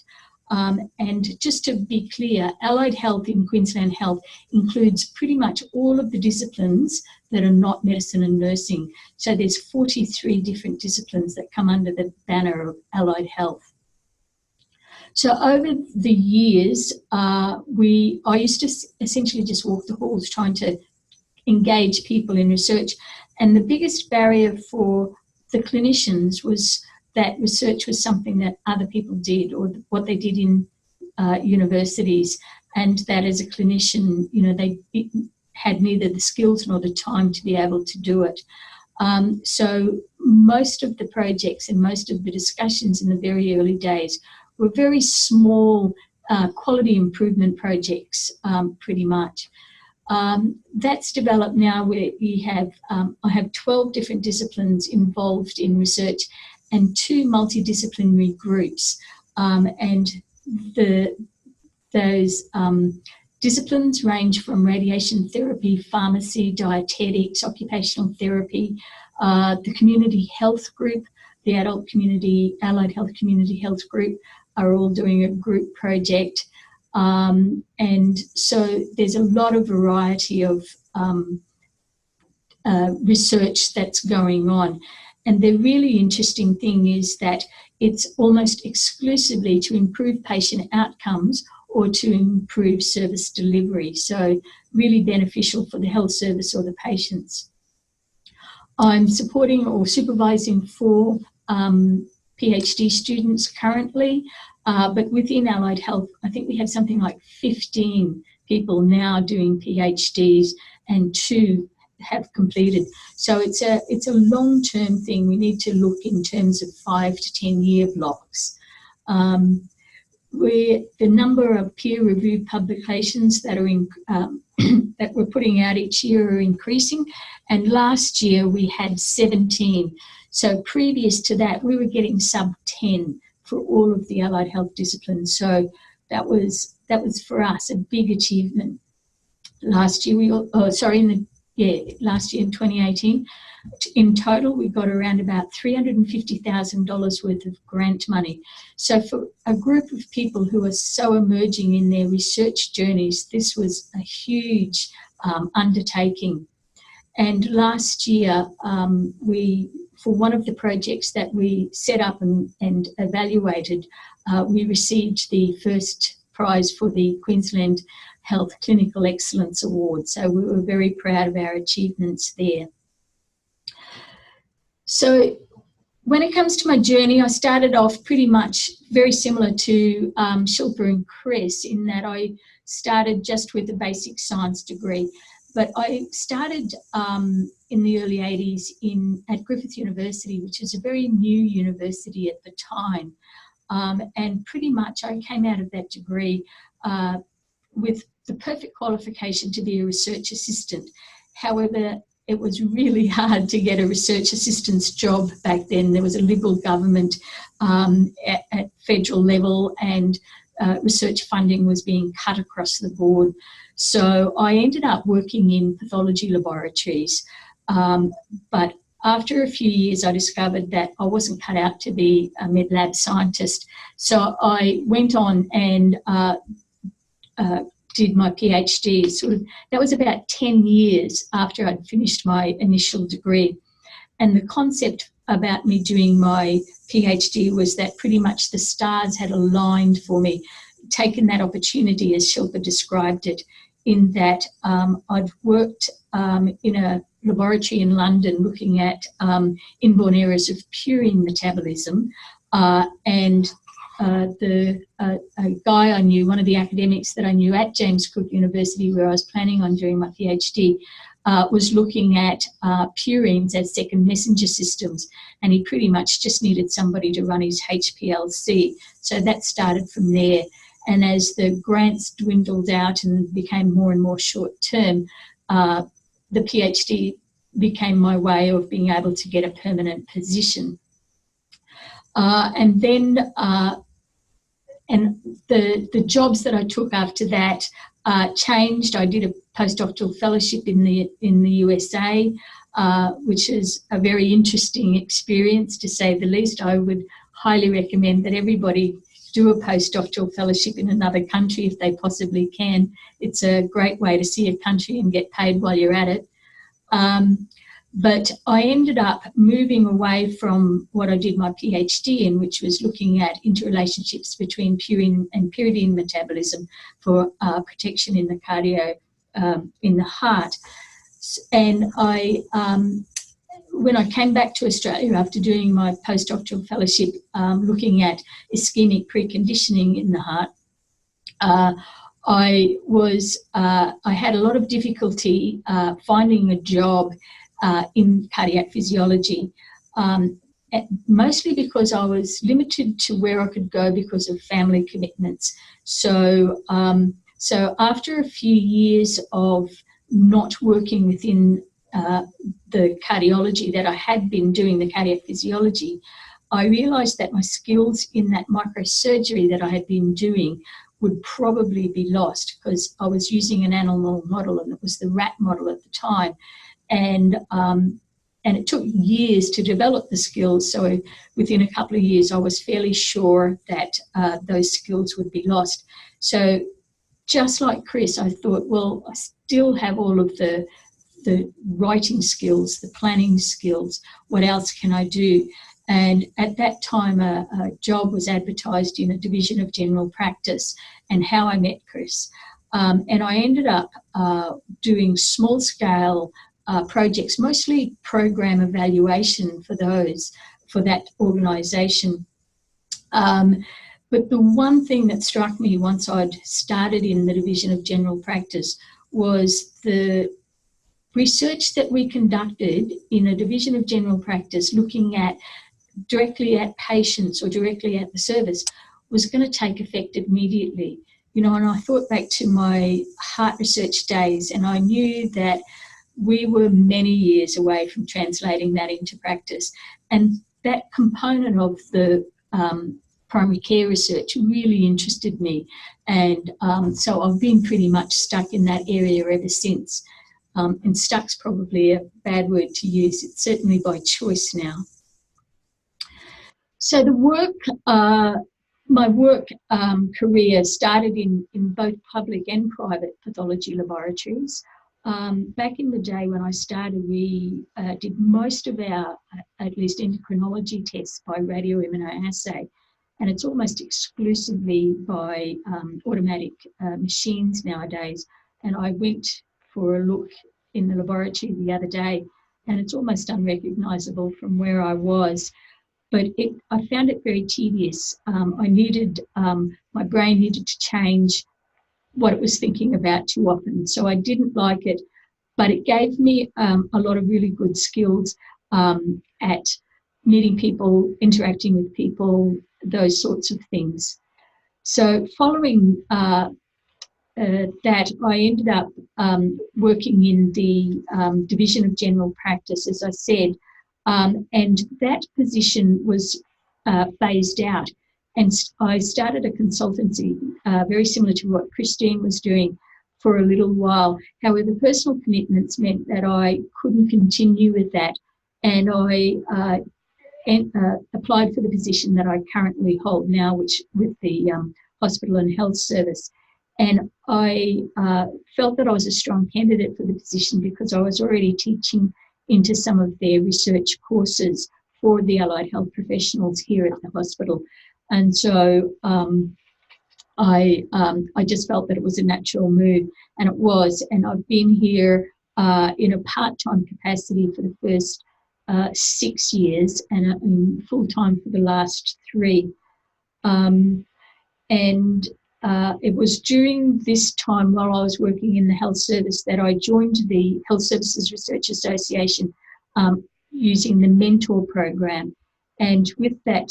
And just to be clear, allied health in Queensland Health includes pretty much all of the disciplines that are not medicine and nursing. So there's 43 different disciplines that come under the banner of allied health. So over the years, I used to essentially just walk the halls trying to engage people in research. And the biggest barrier for the clinicians was that research was something that other people did, or what they did in universities, and that as a clinician, they had neither the skills nor the time to be able to do it. So most of the projects and most of the discussions in the very early days were very small quality improvement projects, pretty much. That's developed now where we have, I have 12 different disciplines involved in research and 2 multidisciplinary groups. And those disciplines range from radiation therapy, pharmacy, dietetics, occupational therapy, the community health group, the adult community, allied health community health group are all doing a group project. And so there's a lot of variety of research that's going on. And the really interesting thing is that it's almost exclusively to improve patient outcomes or to improve service delivery. So really beneficial for the health service or the patients. I'm supporting or supervising 4 PhD students currently, but within allied health, I think we have something like 15 people now doing PhDs and 2 have completed. So it's a long-term thing. We need to look in terms of 5 to 10 year blocks. The number of peer-reviewed publications that are in, that we're putting out each year are increasing, and last year we had 17. So previous to that, we were getting sub 10 for all of the allied health disciplines. So that was for us a big achievement. Last year last year in 2018, in total we got around about $350,000 worth of grant money. So for a group of people who are so emerging in their research journeys, this was a huge undertaking. And last year, for one of the projects that we set up and evaluated, we received the first prize for the Queensland Health Clinical Excellence Award. So we were very proud of our achievements there. So when it comes to my journey, I started off pretty much very similar to Shilpa and Chris in that I started just with a basic science degree. But I started in the early 80s at Griffith University, which is a very new university at the time. And pretty much I came out of that degree with the perfect qualification to be a research assistant. However, it was really hard to get a research assistant's job back then. There was a Liberal government at federal level, and research funding was being cut across the board. So I ended up working in pathology laboratories. But after a few years, I discovered that I wasn't cut out to be a med lab scientist. So I went on and did my PhD. That was about 10 years after I'd finished my initial degree. And the concept about me doing my PhD was that pretty much the stars had aligned for me, taken that opportunity as Shilpa described it, in that I'd worked in a laboratory in London looking at inborn errors of purine metabolism, and a guy I knew, one of the academics that I knew at James Cook University where I was planning on doing my PhD, was looking at purines as second messenger systems, and he pretty much just needed somebody to run his HPLC. So that started from there. And as the grants dwindled out and became more and more short-term, the PhD became my way of being able to get a permanent position. And then the jobs that I took after that changed. I did a postdoctoral fellowship in the USA, which is a very interesting experience, to say the least. I would highly recommend that everybody do a postdoctoral fellowship in another country if they possibly can. It's a great way to see a country and get paid while you're at it. But I ended up moving away from what I did my PhD in, which was looking at interrelationships between purine and pyridine metabolism for protection in the cardio, in the heart. And when I came back to Australia after doing my postdoctoral fellowship, looking at ischemic preconditioning in the heart, I had a lot of difficulty finding a job in cardiac physiology, and mostly because I was limited to where I could go because of family commitments. So, so after a few years of not working within the cardiology that I had been doing, the cardiac physiology, I realised that my skills in that microsurgery that I had been doing would probably be lost, because I was using an animal model, and it was the rat model at the time. And it took years to develop the skills. So within a couple of years, I was fairly sure that those skills would be lost. So just like Chris, I thought, well, I still have all of the writing skills, the planning skills. What else can I do? And at that time, a job was advertised in a division of general practice, and how I met Chris. And I ended up doing small-scale projects, mostly program evaluation for that organisation. But the one thing that struck me once I'd started in the division of general practice was the research that we conducted in a division of general practice, looking at directly at patients or directly at the service, was going to take effect immediately. You know, and I thought back to my heart research days, and I knew that we were many years away from translating that into practice. And that component of the primary care research really interested me. And so I've been pretty much stuck in that area ever since. And stuck's probably a bad word to use. It's certainly by choice now. So the work, my work career started in both public and private pathology laboratories. Back in the day when I started, we did most of our, at least endocrinology tests by radioimmunoassay, and it's almost exclusively by automatic machines nowadays. And I went for a look in the laboratory the other day, and it's almost unrecognisable from where I was. But I found it very tedious. I needed, my brain needed to change what it was thinking about too often. So I didn't like it, but it gave me a lot of really good skills at meeting people, interacting with people, those sorts of things. So following that, I ended up working in the Division of General Practice, as I said, and that position was phased out. And I started a consultancy very similar to what Kristine was doing for a little while. However, personal commitments meant that I couldn't continue with that, and I applied for the position that I currently hold now, which with the Hospital and Health Service. And I felt that I was a strong candidate for the position because I was already teaching into some of their research courses for the allied health professionals here at the hospital. And so I just felt that it was a natural move, and it was. And I've been here in a part-time capacity for the first 6 years, and in full-time for the last 3. It was during this time, while I was working in the health service, that I joined the Health Services Research Association using the mentor program. And with that,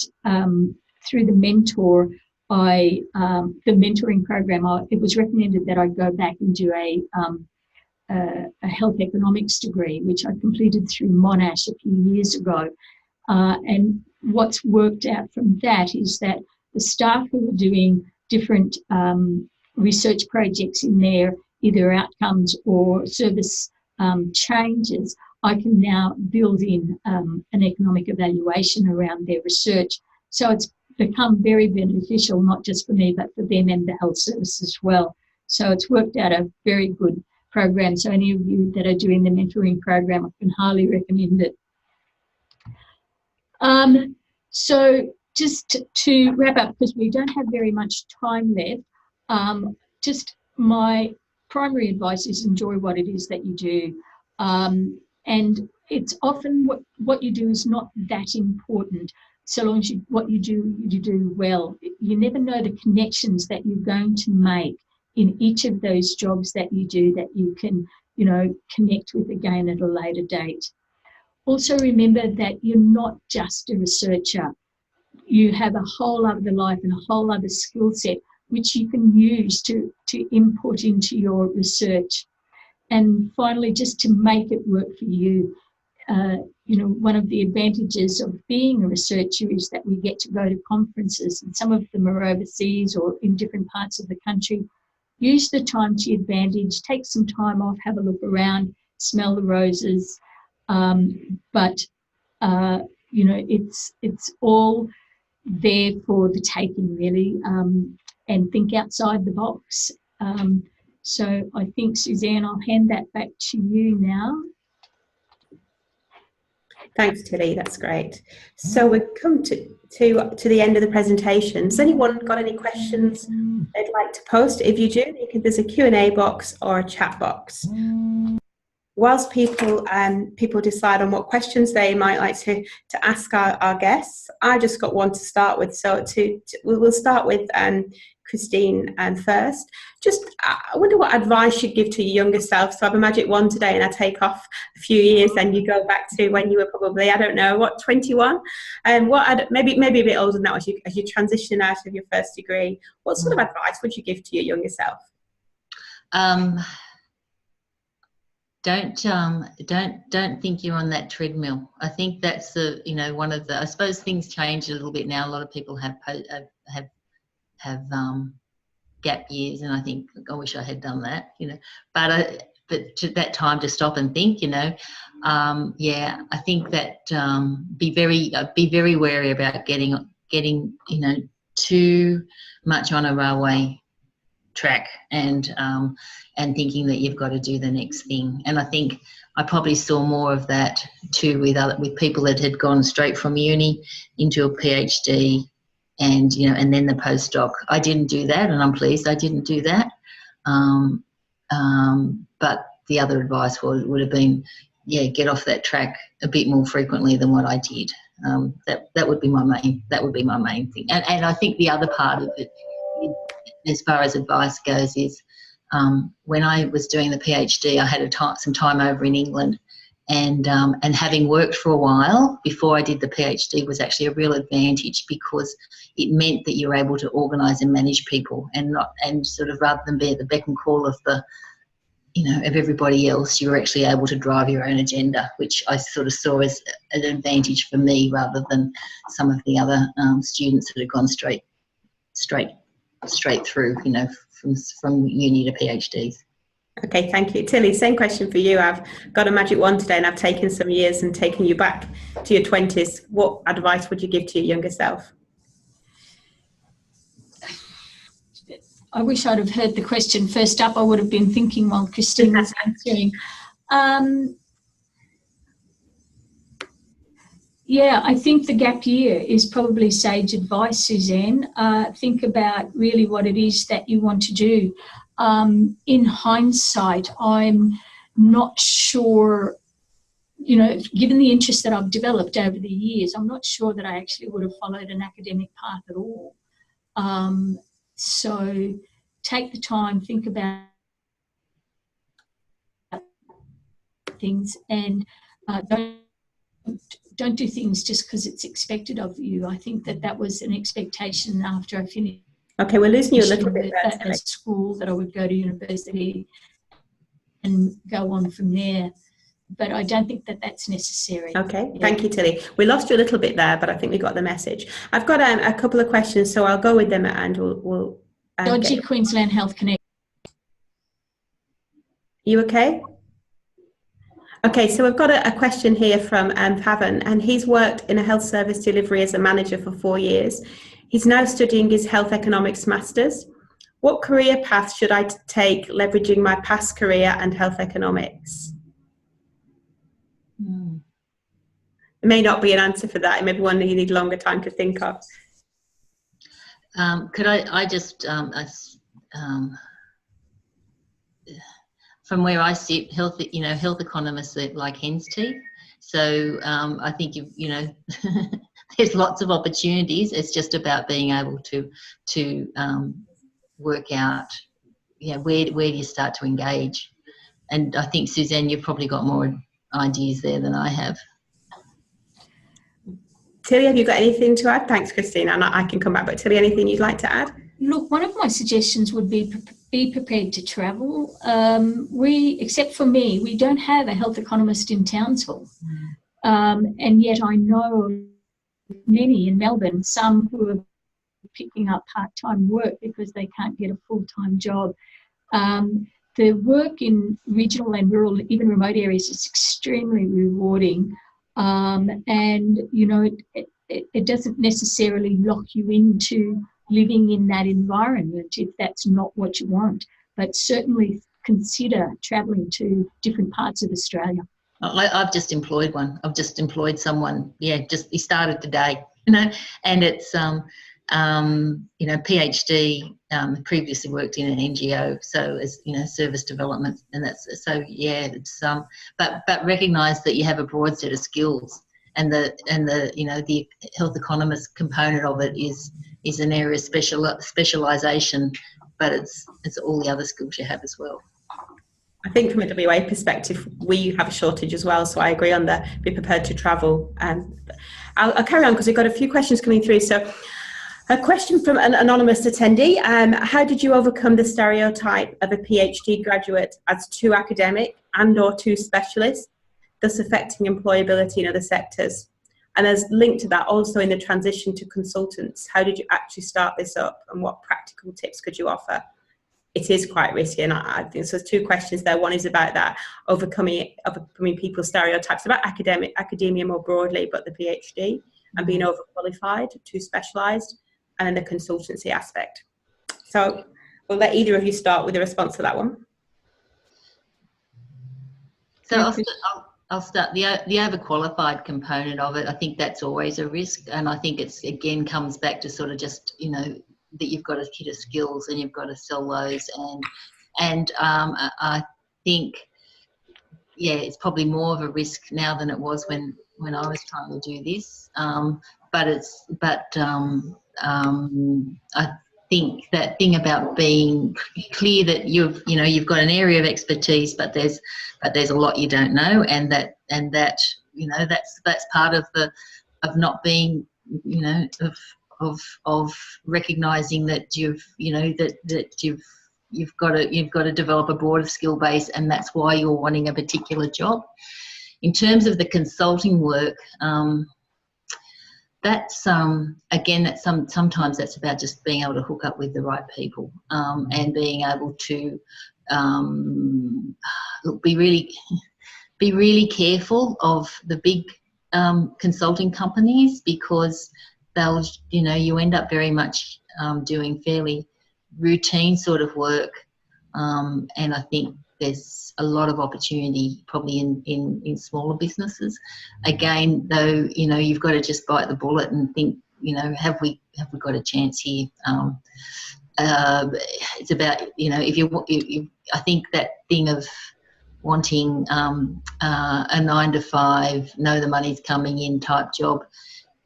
through the mentor, the mentoring program, it was recommended that I go back and do a health economics degree, which I completed through Monash a few years ago. And what's worked out from that is that the staff who were doing different research projects in their either outcomes or service changes, I can now build in an economic evaluation around their research. So it's become very beneficial, not just for me, but for them and the health service as well. So it's worked out a very good program. So any of you that are doing the mentoring program, I can highly recommend it. So just to wrap up, because we don't have very much time left, just my primary advice is enjoy what it is that you do. And it's often what you do is not that important, so long as what you do well. You never know the connections that you're going to make in each of those jobs that you do that you can, connect with again at a later date. also remember that you're not just a researcher. You have a whole other life and a whole other skill set which you can use to input into your research. And finally, just to make it work for you, you know, one of the advantages of being a researcher is that we get to go to conferences, and some of them are overseas or in different parts of the country. Use the time to your advantage, take some time off, have a look around, smell the roses. But you know, it's all there for the taking, really, and think outside the box. So I think, Suzanne, I'll hand that back to you now. Thanks, Tilley. That's great. So we've come to the end of the presentation. Has anyone got any questions they'd like to post? If you do, there's a Q&A box or a chat box. Whilst people decide on what questions they might like to ask our guests, I just got one to start with. So we'll start with Kristine first. I wonder what advice you'd give to your younger self. So I have a magic wand today and I take off a few years, then you go back to when you were probably, I don't know, what, 21? And maybe a bit older now as you transition out of your first degree. What sort of advice would you give to your younger self? Don't think you're on that treadmill. I think that's the, you know, one of the, I suppose things change a little bit now. A lot of people have gap years, and I think, I wish I had done that, you know. But to that time to stop and think, you know, yeah, I think that be very wary about getting you know, too much on a railway track and thinking that you've got to do the next thing. And I think I probably saw more of that too with people that had gone straight from uni into a PhD and, you know, and then the postdoc. I didn't do that, and I'm pleased I didn't do that. But the other advice would have been, yeah, get off that track a bit more frequently than what I did. That would be my main thing. And I think the other part of it, as far as advice goes, is when I was doing the PhD, I had some time over in England, and having worked for a while before I did the PhD was actually a real advantage, because it meant that you were able to organise and manage people, and sort of, rather than be at the beck and call of of everybody else, you were actually able to drive your own agenda, which I sort of saw as an advantage for me rather than some of the other students that had gone straight through, you know, from uni to PhDs. Okay, thank you. Tilley, same question for you. I've got a magic wand today and I've taken some years and taken you back to your 20s. What advice would you give to your younger self? I wish I'd have heard the question first up. I would have been thinking while Kristine was answering. Yeah, I think the gap year is probably sage advice, Suzanne. Think about really what it is that you want to do. In hindsight, I'm not sure, you know, given the interest that I've developed over the years, I'm not sure that I actually would have followed an academic path at all. So take the time, think about things, and don't do things just because it's expected of you. I think that was an expectation after I finished. Okay, we're losing you a little bit there. At school, that I would go to university and go on from there. But I don't think that that's necessary. Okay, thank you, Tilley. We lost you a little bit there, but I think we got the message. I've got a couple of questions, so I'll go with them and we'll Dodgy Queensland Health Connect. You okay? Okay, so we've got a question here from Pavan, and he's worked in a health service delivery as a manager for 4 years. He's now studying his health economics masters. What career path should I take leveraging my past career and health economics? There may not be an answer for that. It may be one that you need longer time to think of. Could I just, from where I sit, health economists are like hen's teeth. So I think you know there's lots of opportunities. It's just about being able to work out, where do you start to engage. And I think, Suzanne, you've probably got more ideas there than I have. Tilley, have you got anything to add? Thanks, Kristine. And I can come back, but Tilley, anything you'd like to add? Look, one of my suggestions would be prepared to travel. Except for me, we don't have a health economist in Townsville. And yet I know of many in Melbourne, some who are picking up part-time work because they can't get a full-time job. The work in regional and rural, even remote areas, is extremely rewarding. And, you know, it doesn't necessarily lock you into living in that environment if that's not what you want, but certainly consider travelling to different parts of Australia. I've just employed one. I've just employed someone. Yeah, he started today, you know, and it's, you know, PhD, previously worked in an NGO, so as, you know, service development, and that's, so yeah, it's, but recognise that you have a broad set of skills, and the you know, the health economist component of it is an area of specialisation, but it's all the other skills you have as well. I think from a WA perspective, we have a shortage as well, so I agree on the be prepared to travel. I'll carry on because we've got a few questions coming through. So a question from an anonymous attendee. How did you overcome the stereotype of a PhD graduate as too academic and or too specialist, thus affecting employability in other sectors? And as linked to that, also in the transition to consultants, how did you actually start this up, and what practical tips could you offer? It is quite risky, and I think so. There's two questions there. One is about that overcoming people's stereotypes about academia more broadly, but the PhD and being overqualified, too specialised, and then the consultancy aspect. So we'll let either of you start with a response to that one. So I'll start. The overqualified component of it, I think that's always a risk, and I think it's, again, comes back to sort of just, you know, that you've got a kit of skills and you've got to sell those, and I think, yeah, it's probably more of a risk now than it was when I was trying to do this, but I think that thing about being clear that you've got an area of expertise, but there's a lot you don't know, and that you know, that's part of not being, you know, of recognising that you've got to develop a broader skill base, and that's why you're wanting a particular job. In terms of the consulting work, that's again, that's sometimes that's about just being able to hook up with the right people, and being able to be really careful of the big consulting companies, because they'll, you know, you end up very much doing fairly routine sort of work, and I think there's a lot of opportunity probably in smaller businesses. Again, though, you know, you've got to just bite the bullet and think, you know, have we got a chance here? It's about, you know, I think that thing of wanting a 9 to 5, know the money's coming in type job,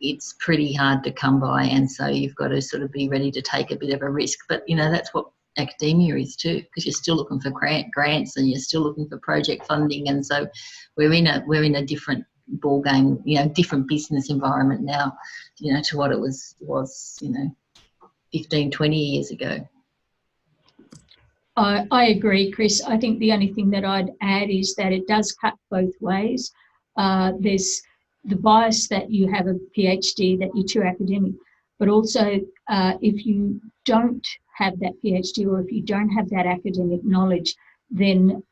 it's pretty hard to come by, and so you've got to sort of be ready to take a bit of a risk. But, you know, that's what academia is too, because you're still looking for grants and you're still looking for project funding, and so we're in a different ball game, you know, different business environment now, you know, to what it was, you know, 15, 20 years ago. I agree, Chris. I think the only thing that I'd add is that it does cut both ways. There's the bias that you have a PhD, that you're too academic, but also if you don't have that PhD, or if you don't have that academic knowledge, then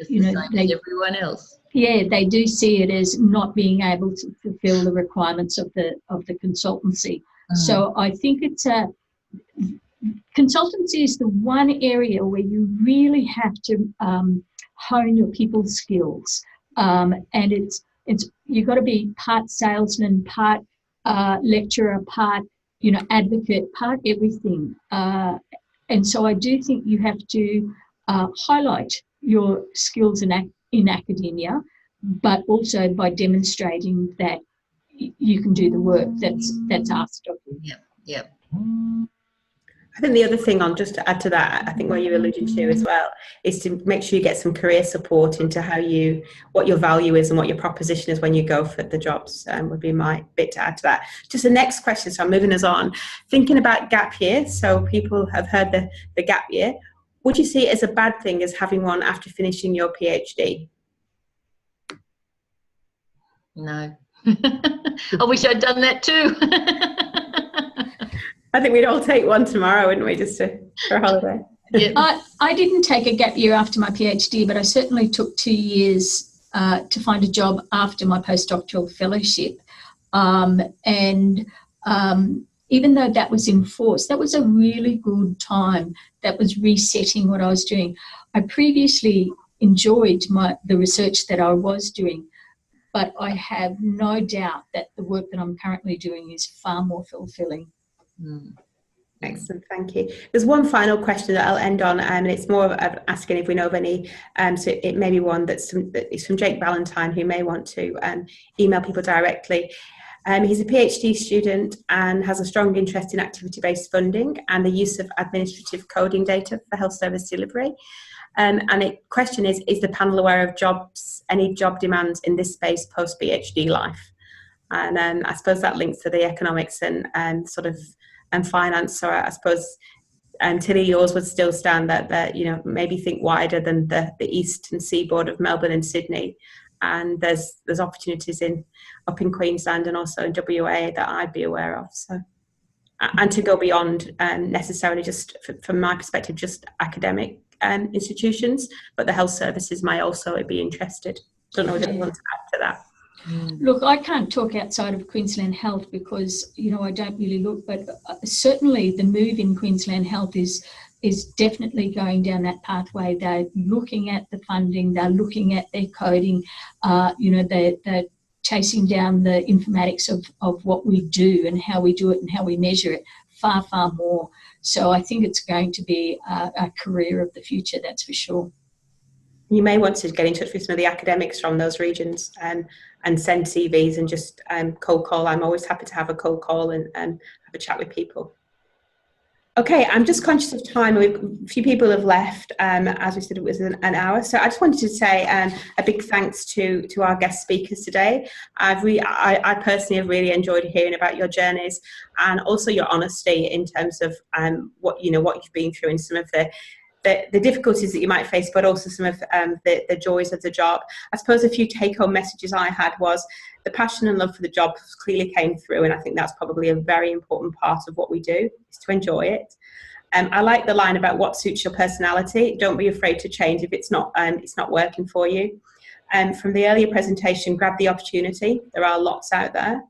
you know, everyone else. Yeah, they do see it as not being able to fulfil the requirements of the consultancy. So I think it's consultancy is the one area where you really have to hone your people's skills, and it's you've got to be part salesman, part lecturer, part, you know, advocate, part everything. And so I do think you have to highlight your skills in academia, but also by demonstrating that you can do the work that's asked of you. Yep. I think the other thing on, just to add to that, I think what you alluded to as well, is to make sure you get some career support into what your value is and what your proposition is when you go for the jobs, would be my bit to add to that. Just the next question, so I'm moving us on. Thinking about gap year, so people have heard the gap year. Would you see it as a bad thing as having one after finishing your PhD? No. I wish I'd done that too. I think we'd all take one tomorrow, wouldn't we, just for a holiday? Yeah. I didn't take a gap year after my PhD, but I certainly took 2 years to find a job after my postdoctoral fellowship. Even though that was enforced, that was a really good time. That was resetting what I was doing. I previously enjoyed the research that I was doing, but I have no doubt that the work that I'm currently doing is far more fulfilling. Excellent, thank you. There's one final question that I'll end on, and it's more of asking if we know of any, so it may be one that is from Jake Ballantyne, who may want to email people directly. He's a PhD student and has a strong interest in activity-based funding and the use of administrative coding data for health service delivery. And the question is the panel aware of any job demands in this space post-PhD life? And I suppose that links to the economics and finance. So I suppose, Tilley, yours would still stand that maybe think wider than the eastern seaboard of Melbourne and Sydney. And there's opportunities up in Queensland and also in WA that I'd be aware of. So, and to go beyond necessarily just, from my perspective, just academic institutions, but the health services may also be interested. Don't know if you want to add to that. Look, I can't talk outside of Queensland Health because, I don't really look, but certainly the move in Queensland Health is definitely going down that pathway. They're looking at the funding, they're looking at their coding, they're chasing down the informatics of what we do and how we do it and how we measure it far, far more. So I think it's going to be a career of the future, that's for sure. You may want to get in touch with some of the academics from those regions and send CVs and just cold call. I'm always happy to have a cold call and have a chat with people. Okay, I'm just conscious of time. A few people have left. As we said, it was an hour. So I just wanted to say a big thanks to our guest speakers today. I personally have really enjoyed hearing about your journeys and also your honesty in terms of what you've been through and some of the difficulties that you might face, but also some of the joys of the job. I suppose a few take-home messages I had was the passion and love for the job clearly came through, and I think that's probably a very important part of what we do, is to enjoy it. I like the line about what suits your personality. Don't be afraid to change if it's not working for you. From the earlier presentation, grab the opportunity. There are lots out there.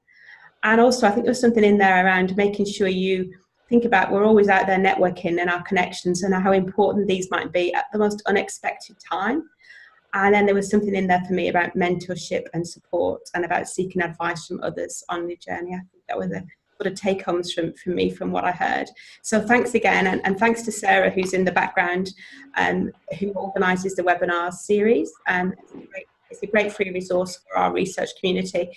And also, I think there was something in there around making sure you think about, we're always out there networking and our connections and how important these might be at the most unexpected time. And then there was something in there for me about mentorship and support and about seeking advice from others on the journey. I think that were the sort of take-homes from me from what I heard. So thanks again, and thanks to Sarah, who's in the background, who organises the webinar series. It's a great free resource for our research community.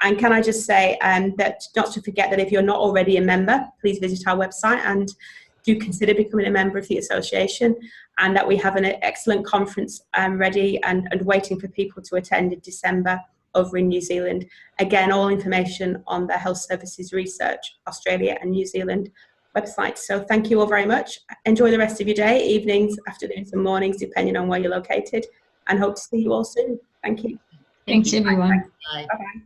And can I just say that not to forget that if you're not already a member, please visit our website and do consider becoming a member of the association, and that we have an excellent conference ready and waiting for people to attend in December over in New Zealand. Again, all information on the Health Services Research Australia and New Zealand website. So thank you all very much. Enjoy the rest of your day, evenings, afternoons and mornings, depending on where you're located, and hope to see you all soon. Thank you. Thanks, everyone. Bye. Bye-bye.